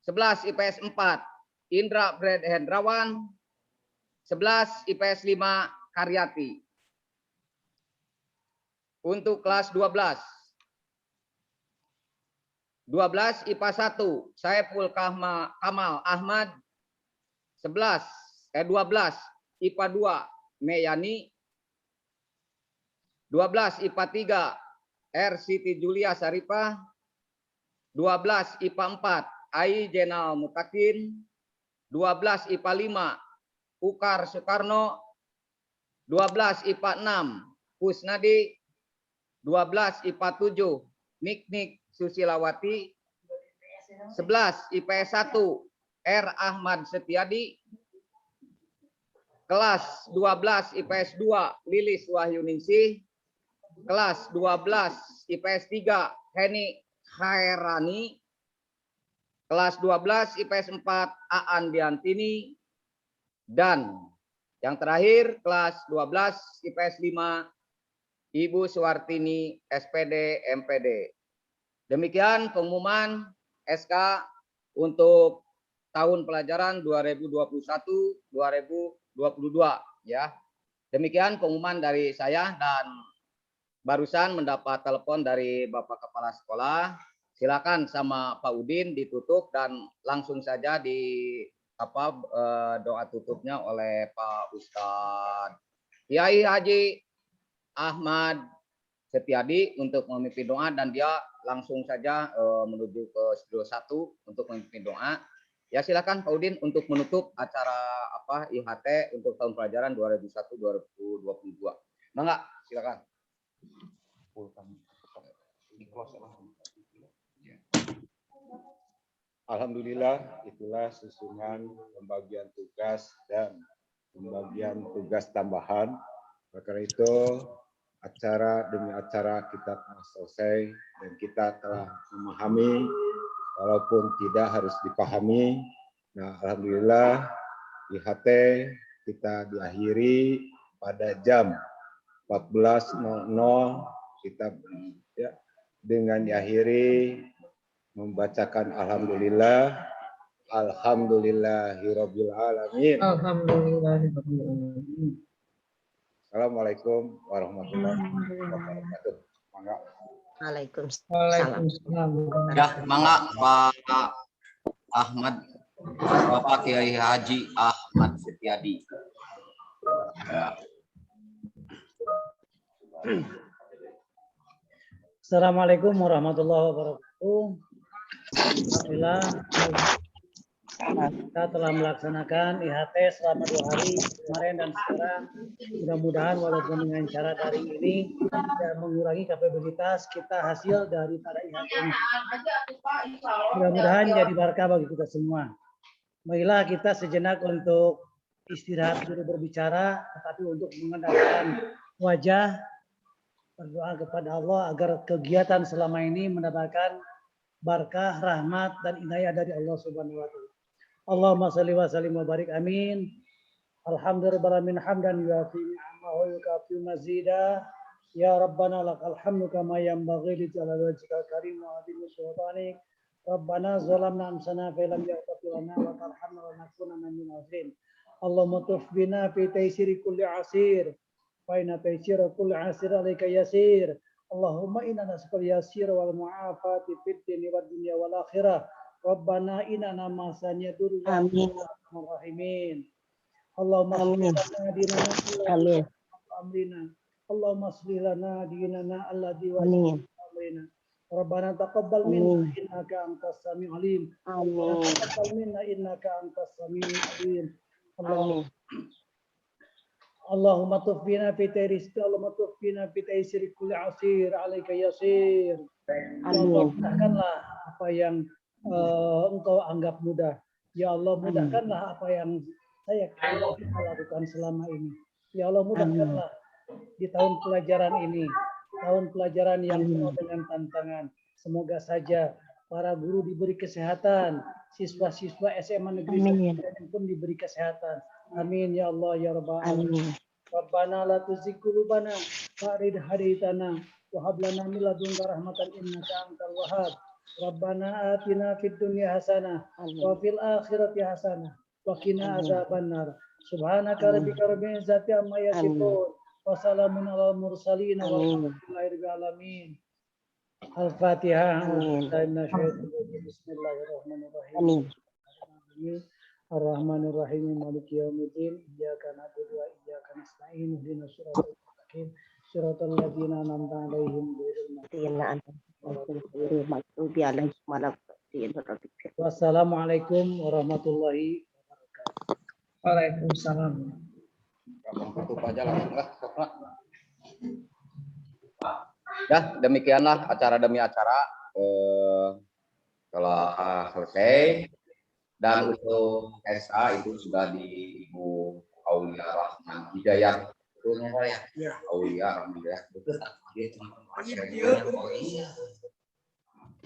D: 11 IPS 4 Indra Bred Hendrawan, 11 IPS 5 Karyati. Untuk kelas 12 IPA 1 Saiful Kamal Ahmad, 12 IPA 2 Meyani. 12 IPA 3 R Siti Julia Saripah. 12 IPA 4 Ai Jenal Mutakin. 12 IPA 5 Ukar Soekarno. 12 IPA 6 Kusnadi. 12 IPA 7 Niknik Susilawati. 11 IPS 1 R Ahmad Setiadi. Kelas 12 IPS 2 Lilis Wahyuningsih. Kelas 12 IPS 3 Heni Khairani. Kelas 12 IPS 4 Aan Diantini. Dan yang terakhir kelas 12 IPS 5 Ibu Suwartini SPD MPD. Demikian pengumuman SK untuk tahun pelajaran 2021-2022 ya. Demikian pengumuman dari saya dan barusan mendapat telepon dari Bapak Kepala Sekolah. Silakan sama Pak Udin ditutup dan langsung saja doa tutupnya oleh Pak Ustadz Kiai Haji Ahmad Setiadi untuk memimpin doa dan dia langsung saja menuju ke studio 1 untuk memimpin doa. Ya silakan Pak Udin untuk menutup acara IHT untuk tahun pelajaran 2021-2022. Mangga, silakan.
F: Alhamdulillah, itulah susunan pembagian tugas dan pembagian tugas tambahan. Karena itu acara demi acara kita telah selesai dan kita telah memahami walaupun tidak harus dipahami. Nah, alhamdulillah IHT kita diakhiri pada jam 14.00 kita ya dengan diakhiri membacakan alhamdulillah, alhamdulillahirabbil alamin.
E: Alhamdulillahirobbilalamin.
F: Assalamualaikum warahmatullahi wabarakatuh. Mangga.
E: Waalaikumsalam.
D: Ya, mangga Pak Ahmad, Bapak Kiai Haji Ahmad Setiadi. Ya.
E: Assalamualaikum warahmatullahi wabarakatuh. Alhamdulillah kita telah melaksanakan IHT selama 2 hari kemarin dan sekarang. Mudah-mudahan walaupun dengan cara daring ini tidak mengurangi kapabilitas kita hasil daripada IHT ini. Mudah-mudahan jadi berkah bagi kita semua. Marilah kita sejenak untuk istirahat dulu berbicara, tetapi untuk mengandalkan wajah, berdoa kepada Allah agar kegiatan selama ini mendapatkan berkah, rahmat, dan inayah dari Allah Subhanahu wa Ta'ala. Allahumma salli wa sallim wa barik amin. Alhamdulillahirabbil hamdan yuafi ni'amahu wa yukafi mazida. Ya Rabbana lakal hamdu kama yanbaghi li jalali wajhikal karim wa adimi sultanik. Rabbana zalamna anfusana fa lam yaghfir lana wa tarhamna lanakunanna minal khasirin. Allahumma tuf bina fi taysiri kulli asir. Fa inna taysira kulli asir alayka yasir. Allahumma inna nas'aluka yasir wal mu'afati fid dini wad dunya wal akhirah. Rabbana inna masanya dur amin rahimin. Allahumma amin amin amrina. Allahumma aslih lana dinana alladhi wa amrina. Rabbana taqabbal minna innaka antas samiul alim. Amin. Taqabbal minna innaka antas samiul alim. Allahumma tufbina fi rizqi, Allahumma tufbina fi taysir kulli asir alayka yasir. Allah mudahkanlah apa yang engkau anggap mudah. Ya Allah mudahkanlah apa yang saya lakukan selama ini. Ya Allah mudahkanlah di tahun pelajaran ini, tahun pelajaran yang penuh dengan tantangan. Semoga saja para guru diberi kesehatan, siswa-siswa SMA negeri pun diberi kesehatan. Amin ya Allah ya Rabbal alamin. Rabbana la tuzigh qulubana ba'da idh hadaytana wa hab lana min ladunka rahmatan innaka antal wahhab. Rabbana atina fid dunya hasanah wa fil akhirati hasanah wa qina azabannar. Subhanaka rabbika rabbil izzati amma yasifun wa salamun alal mursalin walhamdulillahi rabbil alamin. Al-Fatihah. Bismillahirrahmanirrahim. Amin. Ar-Rahmanir Rahim Maliki Yaumiddin. Iyyaka na'budu wa iyyaka nasta'in. Ihdinas siratal mustaqim. Siratal ladzina an'amta 'alaihim ghairil maghdubi 'alaihim waladdallin. Wassalamualaikum warahmatullahi wabarakatuh.
I: Waalaikumsalam.
D: Tutup aja langsung lah. Ya, demikianlah acara demi acara telah selesai. Dan untuk SA itu sudah di Ibu Aulia Rahman Hidayat. Ya. Aulia Rahman Hidayat.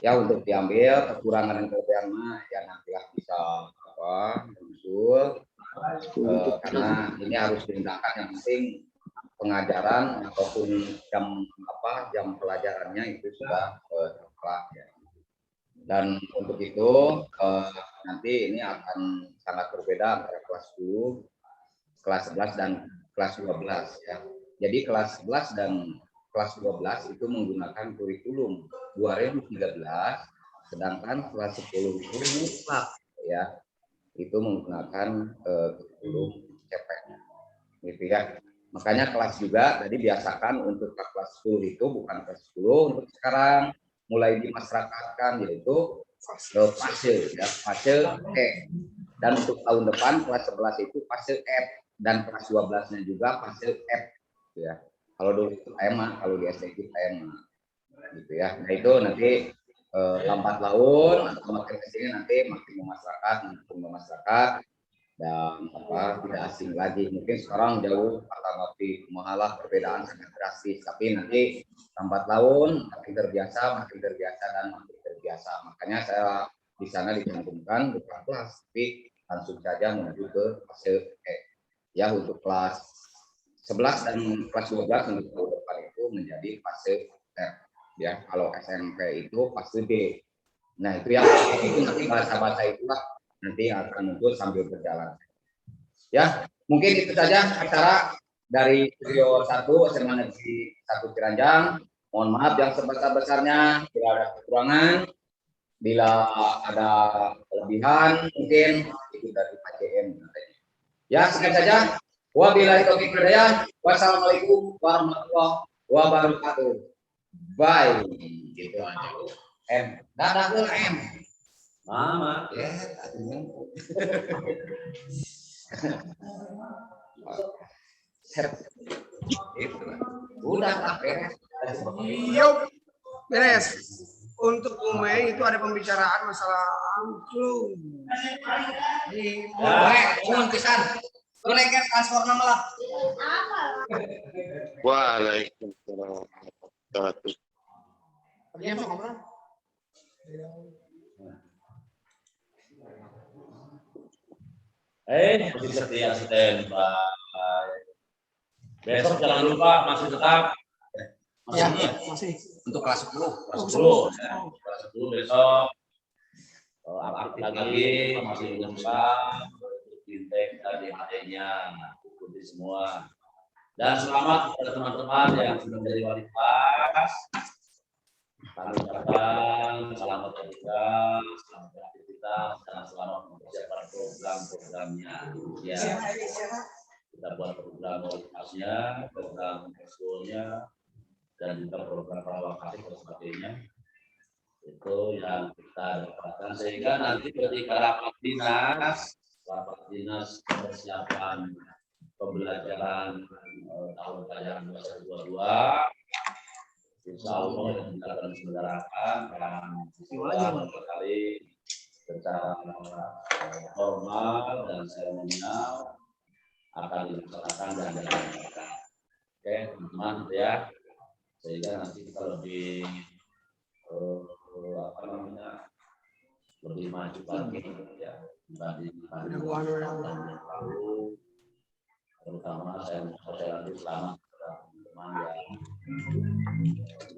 D: Ya, untuk diambil kekurangan dan kelebihannya ya nantilah bisa menyusul. Karena ini harus diundangkan, yang penting pengajaran ataupun jam pelajarannya itu sudah telah ya. Dan untuk itu nanti ini akan sangat berbeda antara kelas 10, kelas 11 dan kelas 12 ya. Jadi kelas 11 dan kelas 12 itu menggunakan kurikulum 2013, sedangkan kelas 10 itu mutlak ya. Itu menggunakan kurikulum CPN gitu ya. Makanya kelas juga tadi biasakan untuk kelas 10 itu bukan kelas 10 untuk sekarang mulai dimasyarakatkan, yaitu fase ya, fase E. Dan untuk tahun depan kelas 11 itu fase F dan kelas 12-nya juga fase F ya. Kalau dulu itu EMA, kalau di SD itu EMA gitu ya. Nah itu nanti lambat laun atau makin kesini nanti makin masyarakat dan tidak asing lagi. Mungkin sekarang jauh kata ngopi mahalah perbedaan sangat drastis, tapi nanti lambat laun makin terbiasa dan makin terbiasa. Makanya saya di sana dicantumkan bukan kelas, tapi langsung saja menuju ke fase E. Ya, untuk kelas 11 dan kelas 12 untuk tahun depan itu menjadi fase F. Ya, kalau SMP itu fase D. Nah, itu yang itu nanti bahasa-bahasa itulah nanti akan muncul sambil berjalan. Ya, mungkin itu saja acara dari Studio 1 SMA Negeri 1 Ciranjang. Mohon maaf yang sebesar-besarnya bila ada kekurangan, bila ada kelebihan mungkin itu dari PJM. Ya, sekian saja. Wabillahi taufiq wal hidayah. Wassalamualaikum warahmatullahi wabarakatuh. Bye. Gitu aja. M. Dadah ke M. Mama. Ya, udah beres.
I: Yuk, beres. Untuk Ume itu ada pembicaraan masalah angklung. Di
D: Cuman pisan. Lu lengket transfer nama lah.
J: Waalaikumsalam.
I: Dia mau ngobrol.
C: Masih setia standby. Besok jangan lupa masih tetap.
I: Masih.
D: Untuk kelas 10.
C: Kelas 10. Kelas 10 besok. Aktif lagi masih lupa. Intek dari adanya ikuti semua. Dan selamat kepada teman-teman yang sudah menjadi wali kelas. Kami ucapkan selamat juga, selamat beraktivitas, dan selamat mempersiapkan program-programnya. Ya, kita buat program wali kelasnya, program ekskulnya, dan juga program perawatan dan sebagainya. Itu yang kita dapatkan sehingga nanti ketika rapat dinas persiapan pembelajaran tahun pelajaran 2022, insya Allah kita akan selenggarakan dan sekali secara formal dan seremonial akan dilaksanakan dan dilaksanakan. Oke, teman-teman ya, sehingga nanti kita lebih lebih maju lagi ya dibanding tahun yang lalu. Terutama saya lagi selamat kepada teman-teman yang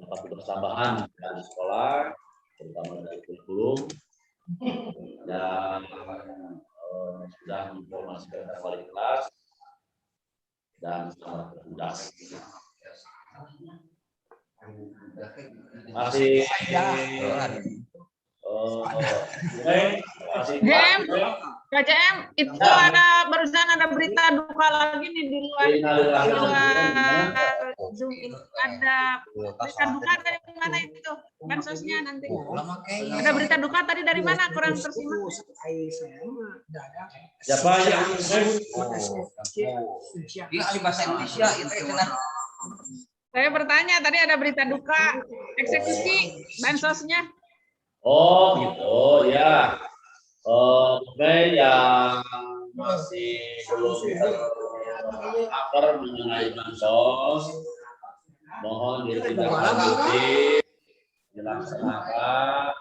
C: dapat kebersamaan dari sekolah, terutama dari kurikulum, dan sudah menginformasikan kepada wali kelas dan selamat bertugas. Masih masih
K: KCM itu ada barusan ada berita duka lagi nih di luar Zoom ini. Ada berita duka dari mana itu? Bansosnya nanti. Ada berita duka tadi dari mana? Kurang tersimak.
C: Siapa yang
I: bahasa Indonesia itu
K: Saya bertanya tadi ada berita duka eksekusi bansosnya.
C: Oh gitu ya. Oke, yang masih belum terdaftar mengenai bansos, mohon ditindaklanjuti, dilaksanakan.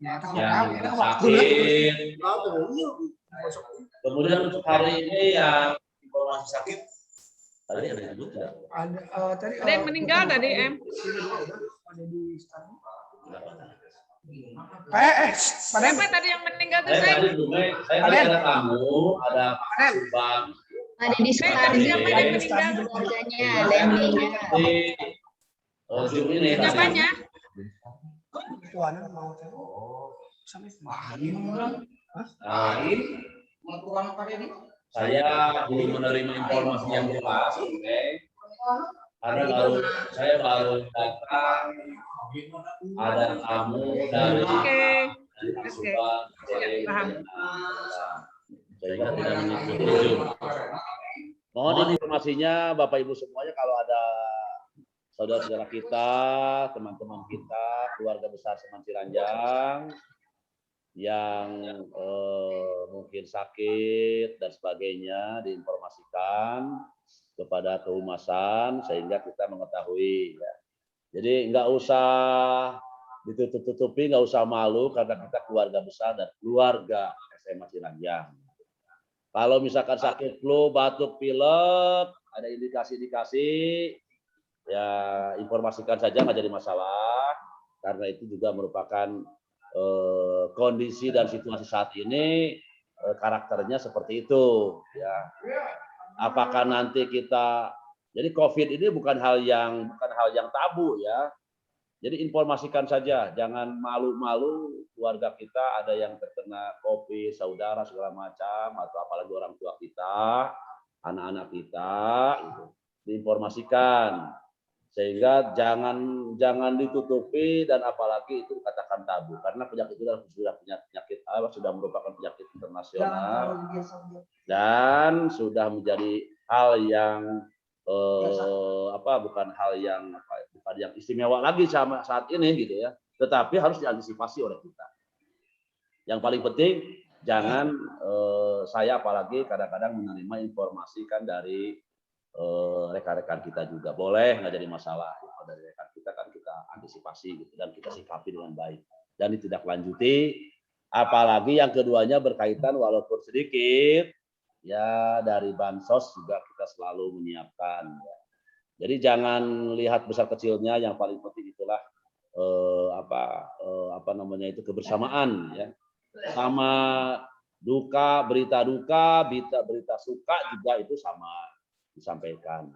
C: Yang sakit. Kemudian untuk hari ini yang informasi sakit, tadi ada yang juga.
K: Ada yang meninggal tadi, Em. Siapa tadi yang meninggal tuh,
C: Saya
K: Em?
C: tadi ada tamu, ada Pak Subang.
B: Ada di sekitar siapa yang meninggal keluarganya, ada yang meninggal.
C: Zoom ini.
K: Siapanya?
C: Saya belum menerima informasi yang jelas, oke? Karena saya baru datang, ada tamu dari Pak Subang, sehingga tidak mengikuti Zoom. Mohon informasinya Bapak Ibu semuanya kalau ada saudara-saudara kita, teman-teman kita, keluarga besar Seman Ciranjang yang mungkin sakit dan sebagainya diinformasikan kepada kehumasan sehingga kita mengetahui. Ya. Jadi nggak usah ditutup-tutupi, nggak usah malu karena kita keluarga besar dan keluarga SMA Ciranjang. Kalau misalkan sakit flu, batuk, pilek, ada indikasi-indikasi, ya informasikan saja nggak jadi masalah karena itu juga merupakan kondisi dan situasi saat ini karakternya seperti itu ya. Apakah nanti kita jadi COVID ini bukan hal yang tabu ya. Jadi informasikan saja, jangan malu-malu keluarga kita ada yang terkena COVID, saudara segala macam atau apalagi orang tua kita, anak-anak kita gitu. Diinformasikan sehingga jangan ditutupi dan apalagi itu katakan tabu karena penyakit itu sudah merupakan penyakit internasional dan sudah menjadi hal yang bukan yang istimewa lagi sama saat ini gitu ya, tetapi harus diantisipasi oleh kita. Yang paling penting jangan saya apalagi kadang-kadang menerima informasi kan dari rekan-rekan kita juga boleh, nggak jadi masalah. Kalau dari rekan kita kan kita antisipasi gitu dan kita sikapi dengan baik dan ditindaklanjuti. Apalagi yang keduanya berkaitan walaupun sedikit ya dari bansos juga kita selalu menyiapkan. Ya. Jadi jangan lihat besar kecilnya, yang paling penting itulah kebersamaan ya. Sama duka, berita duka, berita suka juga itu sama disampaikan.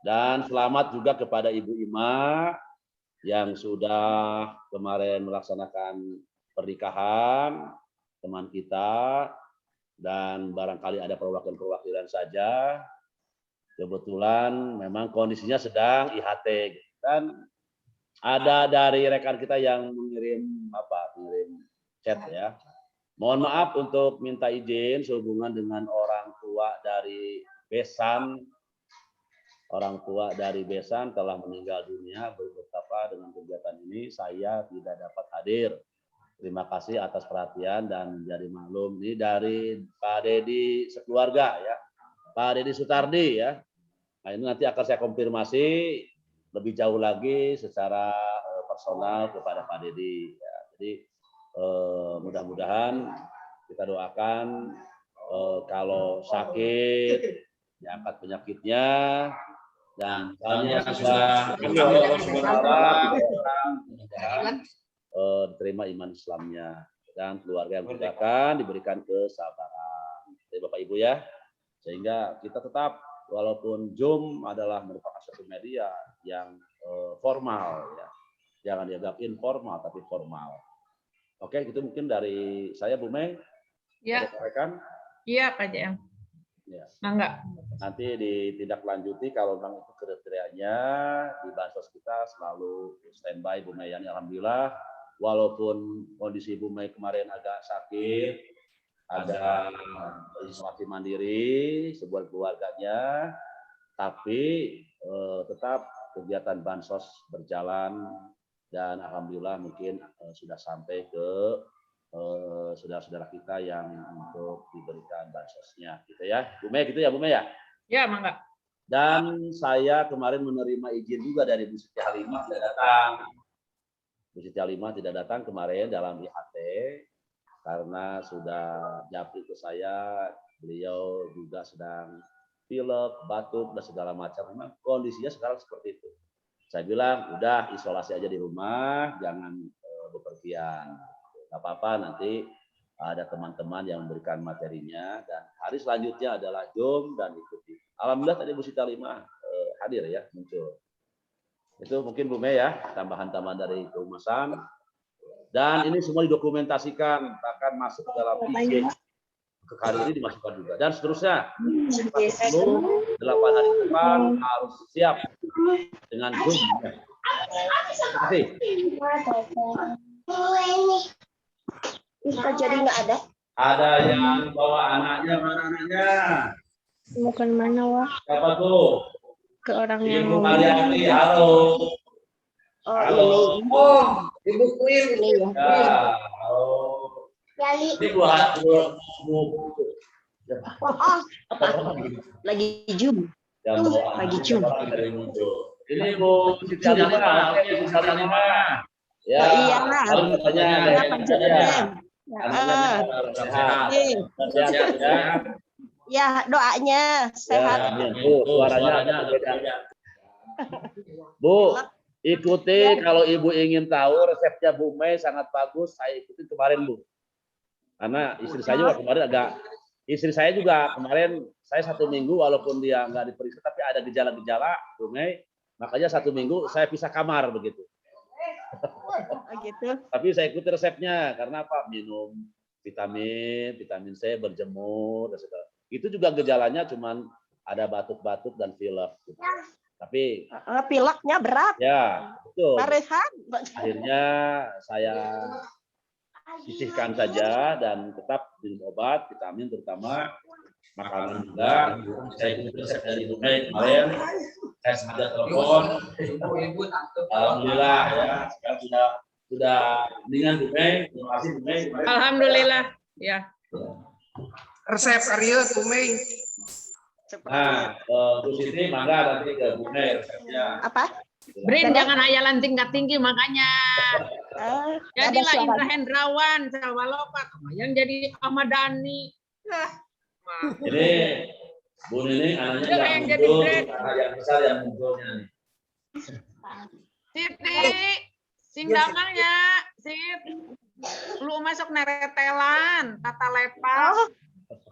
C: Dan selamat juga kepada Ibu Ima yang sudah kemarin melaksanakan pernikahan teman kita dan barangkali ada perwakilan-perwakilan saja. Kebetulan memang kondisinya sedang IHT dan ada dari rekan kita yang mengirim chat ya. Mohon maaf untuk minta izin sehubungan dengan orang tua dari Besan. Orang tua dari Besan telah meninggal dunia betapa dengan kegiatan ini saya tidak dapat hadir. Terima kasih atas perhatian dan menjadi maklum ini dari Pak Dedi sekeluarga ya. Pak Dedi Sutardi ya. Nah ini nanti akan saya konfirmasi lebih jauh lagi secara personal kepada Pak Dedi. Ya. Jadi mudah-mudahan kita doakan kalau sakit diangkat penyakitnya dan kalian sudah diterima iman Islamnya dan keluarga yang kita akan diberikan kesabaran dari Bapak Ibu ya, sehingga kita tetap walaupun Zoom adalah merupakan satu media yang formal ya, jangan dianggap informal tapi formal. Oke, itu mungkin dari saya, Bu Mei.
K: Ya,
C: Ada rekan?
K: iya Pak JM.
C: Ya.
K: Mangga.
C: Nanti ditindaklanjuti kalau memang itu kriterianya di bansos kita selalu standby Bu Mei. Alhamdulillah, walaupun kondisi Bu Mei kemarin agak sakit, ada isolasi mandiri sebuah keluarganya, tapi tetap kegiatan bansos berjalan dan alhamdulillah mungkin sudah sampai ke saudara-saudara kita yang untuk diberikan bansosnya, gitu ya, Bu Mei, gitu ya, Bu Mei ya.
K: Ya, mangga.
C: Dan saya kemarin menerima izin juga dari Bu Siti Halimah tidak datang. Bu Siti Halimah tidak datang kemarin dalam IHT karena sudah japri ke saya, beliau juga sedang pilek, batuk dan segala macam. Memang kondisinya sekarang seperti itu. Saya bilang udah isolasi aja di rumah, jangan bepergian. Gak apa-apa, nanti ada teman-teman yang memberikan materinya dan hari selanjutnya adalah Zoom dan ikuti. Alhamdulillah tadi Bu Siti Halimah hadir ya, muncul. Itu mungkin Bu Mei ya, tambahan-tambahan dari kehumasan. Dan ini semua didokumentasikan, bahkan masuk ke dalam IG. Ke kali ini dimasukkan juga. Dan seterusnya, 48 hari ke depan harus siap dengan Zoom. Terima kasih.
B: Jadi nggak ada.
C: Ada yang bawa anaknya, mana anaknya?
B: Bukan mana wah?
C: Siapa tuh?
B: Ke orang yang.
C: Ibu Mariani, halo.
B: Oh,
C: Halo.
B: Oh,
A: Ibu Queen.
B: ini ya.
C: Ya, halo. Ini buat
B: Apa? Lagi Zoom.
C: yang bawa
B: Lagi Zoom.
C: dari muncul. Ini Bu Siti Halimah, Bu Siti Halimah. Ya,
B: iya.
C: harus bertanya
B: Pak JM.
C: sehat. Sehat ya.
B: Ya, doanya sehat.
C: Ya, Bu, suaranya beda. Bu, ikuti kalau Ibu ingin tahu resepnya Bu Mei sangat bagus, saya ikuti kemarin Bu. Karena istri saya juga kemarin istri saya juga kemarin, saya 1 minggu walaupun dia nggak diperiksa tapi ada gejala-gejala Bu Mei, makanya 1 minggu saya pisah kamar begitu.
B: Gitu.
C: Tapi saya ikuti resepnya karena apa? Minum vitamin C, berjemur dan segala. Itu juga gejalanya cuman ada batuk-batuk dan pilek. Gitu. Tapi
B: pileknya berat.
C: Ya, betul.
B: Parehan.
C: Akhirnya saya sisihkan saja dan tetap minum obat, vitamin terutama, makanan juga. Saya ikuti resep dari Bu Mei kemarin. Saya sengaja telepon. Alhamdulillah ya, sekarang sudah dengan Bu Mei. Terima kasih Bu Mei.
K: Alhamdulillah. Ya.
A: Resep Arya Bu Mei.
C: Nah, Bu Siti mangga nanti ke Bu Mei resepnya.
B: Apa?
K: Brin, jangan hayalan tingkat tinggi makanya. Jadilah Indra Hendrawan, Sawaloka, yang jadi Ahmad Dhani.
C: Ini Bu Nining anaknya yang
K: jadi
C: muncul,
K: Brin.
C: anak yang besar yang munculnya nih.
K: Siti, sing damangnya, Sit. Lu masuk neretelan, tata lepas.
B: Oh,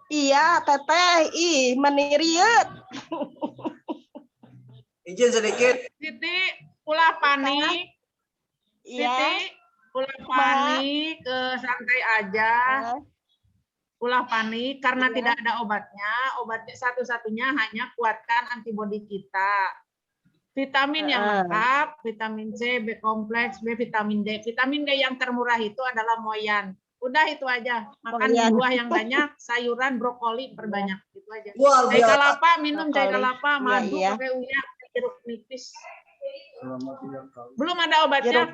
B: iya, teteh, meniriut.
A: Izin sedikit.
K: Siti, ulah panik. Siti, ulah panik, santai aja. Ulah panik karena tidak ada obatnya. Obatnya satu-satunya hanya kuatkan antibodi kita. Vitamin yang lengkap, vitamin C, B kompleks, B vitamin D. Vitamin D yang termurah itu adalah moyan. Udah itu aja. Makan buah yang banyak, sayuran, brokoli perbanyak. Itu aja. Cai kalapa, minum cai kalapa, madu pakai uyak, jeruk nipis. Belum ada obatnya.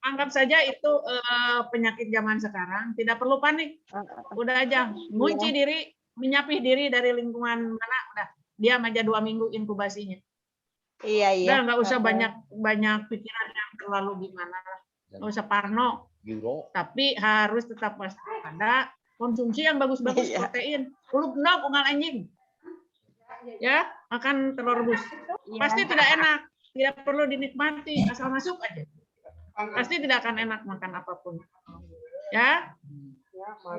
K: Anggap saja itu penyakit zaman sekarang. Tidak perlu panik. Udah aja. Kunci diri, menyapih diri dari lingkungan mana. Udah. Diam aja 2 minggu inkubasinya.
B: Iya.
K: Udah nggak usah banyak pikiran yang terlalu gimana. Nggak usah parno. Tapi harus tetap waspada. Konsumsi yang bagus-bagus protein. Ulu benar unggal anjing. Ya, makan telur rebus. Pasti tidak enak. Tidak perlu dinikmati, asal masuk aja. Pasti tidak akan enak makan apapun. Ya.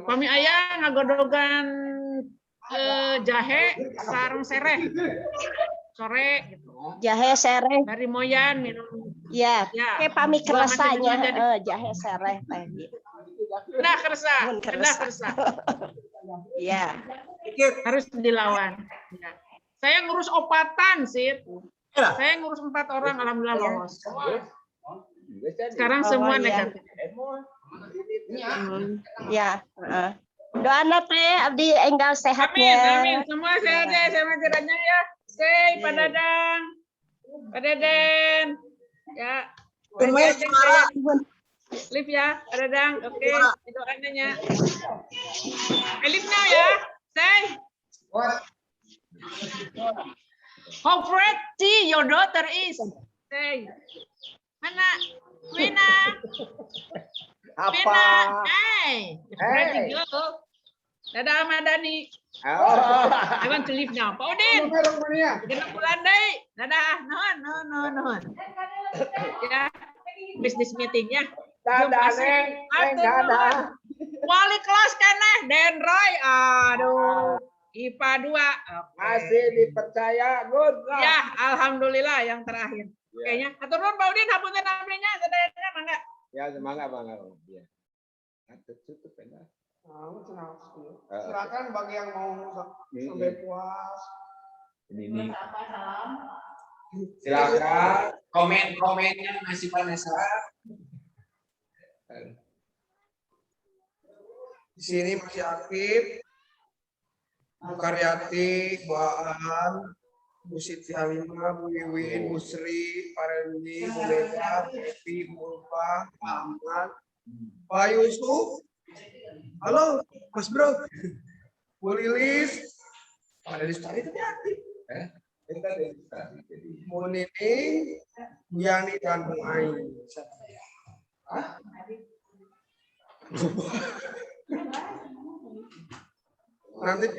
K: Kami ayah ngagodogan jahe sareng sereh. Sore gitu.
B: Jahe sereh.
K: Dari moyan minum
B: Ya,
K: Ya.
B: kayak pamik
K: Dua macam
B: keresanya,
K: itu jadi.
B: jahe sereh teh.
K: Nah, kersa.
B: Mun
K: Nah,
B: keresa.
K: kersa.
B: Ya.
K: Harus dilawan. Ya. Saya ngurus opatan sih. Saya ngurus 4 orang, alhamdulillah lolos. Sekarang semua
B: iya.
K: negatif.
B: Ya. Doana teh abdi enggal
K: Amin,
B: sehatnya.
K: amin. Semua sehat ya, sama kiranya ya. Stay, Pak Dadang. Pak Deden. Ya. Live ya, Pak Dadang. Oke, doanya ya. I live now ya. Say. How pretty your daughter is. Say. Mana? Wina. Wina. Hey. Pretty girl. Dadah Madani. I want to leave now. Pak Udin. Jangan pulang deh. Dadah. Nuhun. Ya. Business meeting ya.
A: Dadah, Neng. Dadah.
K: Wali kelas kene Den Roy. Aduh. IPA 2.
A: Masih dipercaya, good.
K: Ya, alhamdulillah yang terakhir. Kayaknya. Atur nuhun Pak Udin, hapunten namanya. Sadayana mangga.
A: Ya, semangat, Bang. Ya. Tutup ya.
L: Silakan bagi yang mau sampai puas.
A: Ini. Silakan komen-komennya masih Vanessa.
L: Di sini masih aktif. Bu Karyati, Bu Aan, Bu Siti Halimah, Bu Wiwin, Bu Sri, Pak Rendi, Bu Mega, Bu Evi, Bu Ulfa, Pak Ahmad, Pak Yusuf. Halo, Mas Bro. Bu Lilis. Pak Lilis tadi aktif. Bu Nining, Bu Yani, dan Bu Ain. Nanti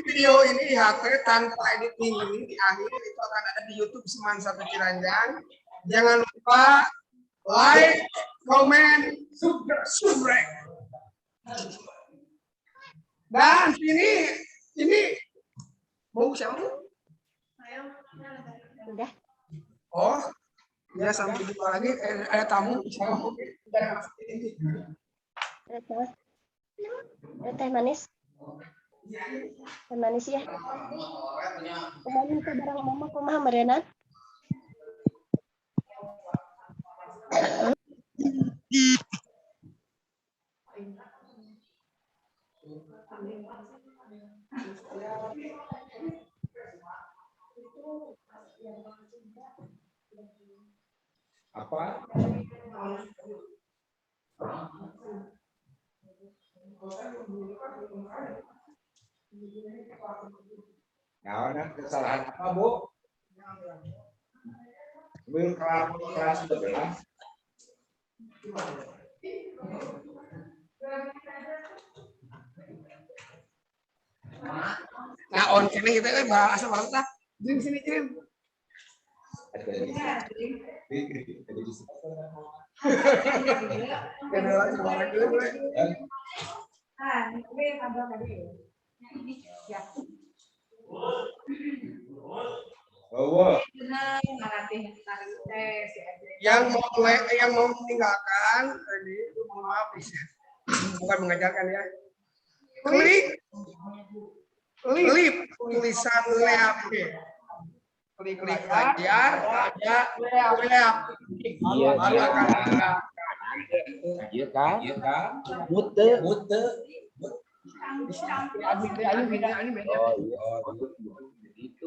L: video ini di HP tanpa editing ini di akhir itu akan ada di YouTube Seman Satu Ciranjang. Jangan lupa like, comment, subscribe. Dan ini mau siapa tuh?
B: Udah.
L: Oh, ya sampai jumpa lagi. Ada tamu.
B: Teh manis. Teh manis ya. Kumaha minta barang mama kumaha merenang?
A: Apa? Nah, ada kesalahan apa, Bu? Belum kelas 11.
L: Nah, on kene kita kan bahasa bahasa. Jim sini Jim. Yang mau meninggalkan tadi mohon maaf bukan mengajarkan ya. Klik tulisan leap. Klik belajar ada leap.
A: Iya kan? Mute.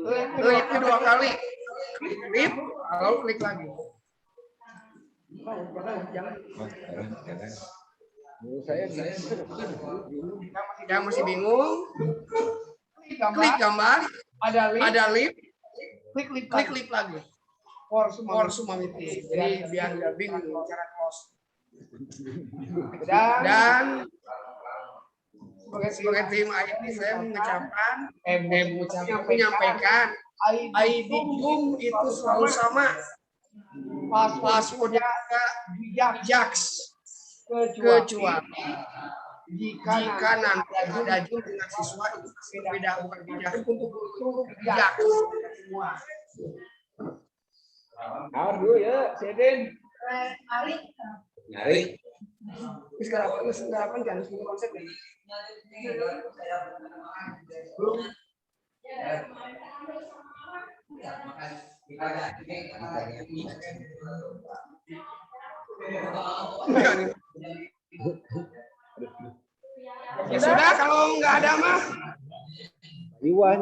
L: Klik kedua kali. Klik, lalu klik lagi. Yang masih bingung, klik gambar, ada lip, klik lagi. For Sumamiti. Jadi biar nggak bingung cara close. Dan sebagai tim IT saya menyampaikan ID Zoom itu selalu sama. Passwordnya JAX kecuali jika nanti ada Zoom dengan siswa itu beda bukan JAX untuk JAX semua.
A: Naon dulu ya, Sedin. Nyari.
L: Sekarang kan konsep ini. Ya sudah, kalau nggak ada mah.
F: Iwan.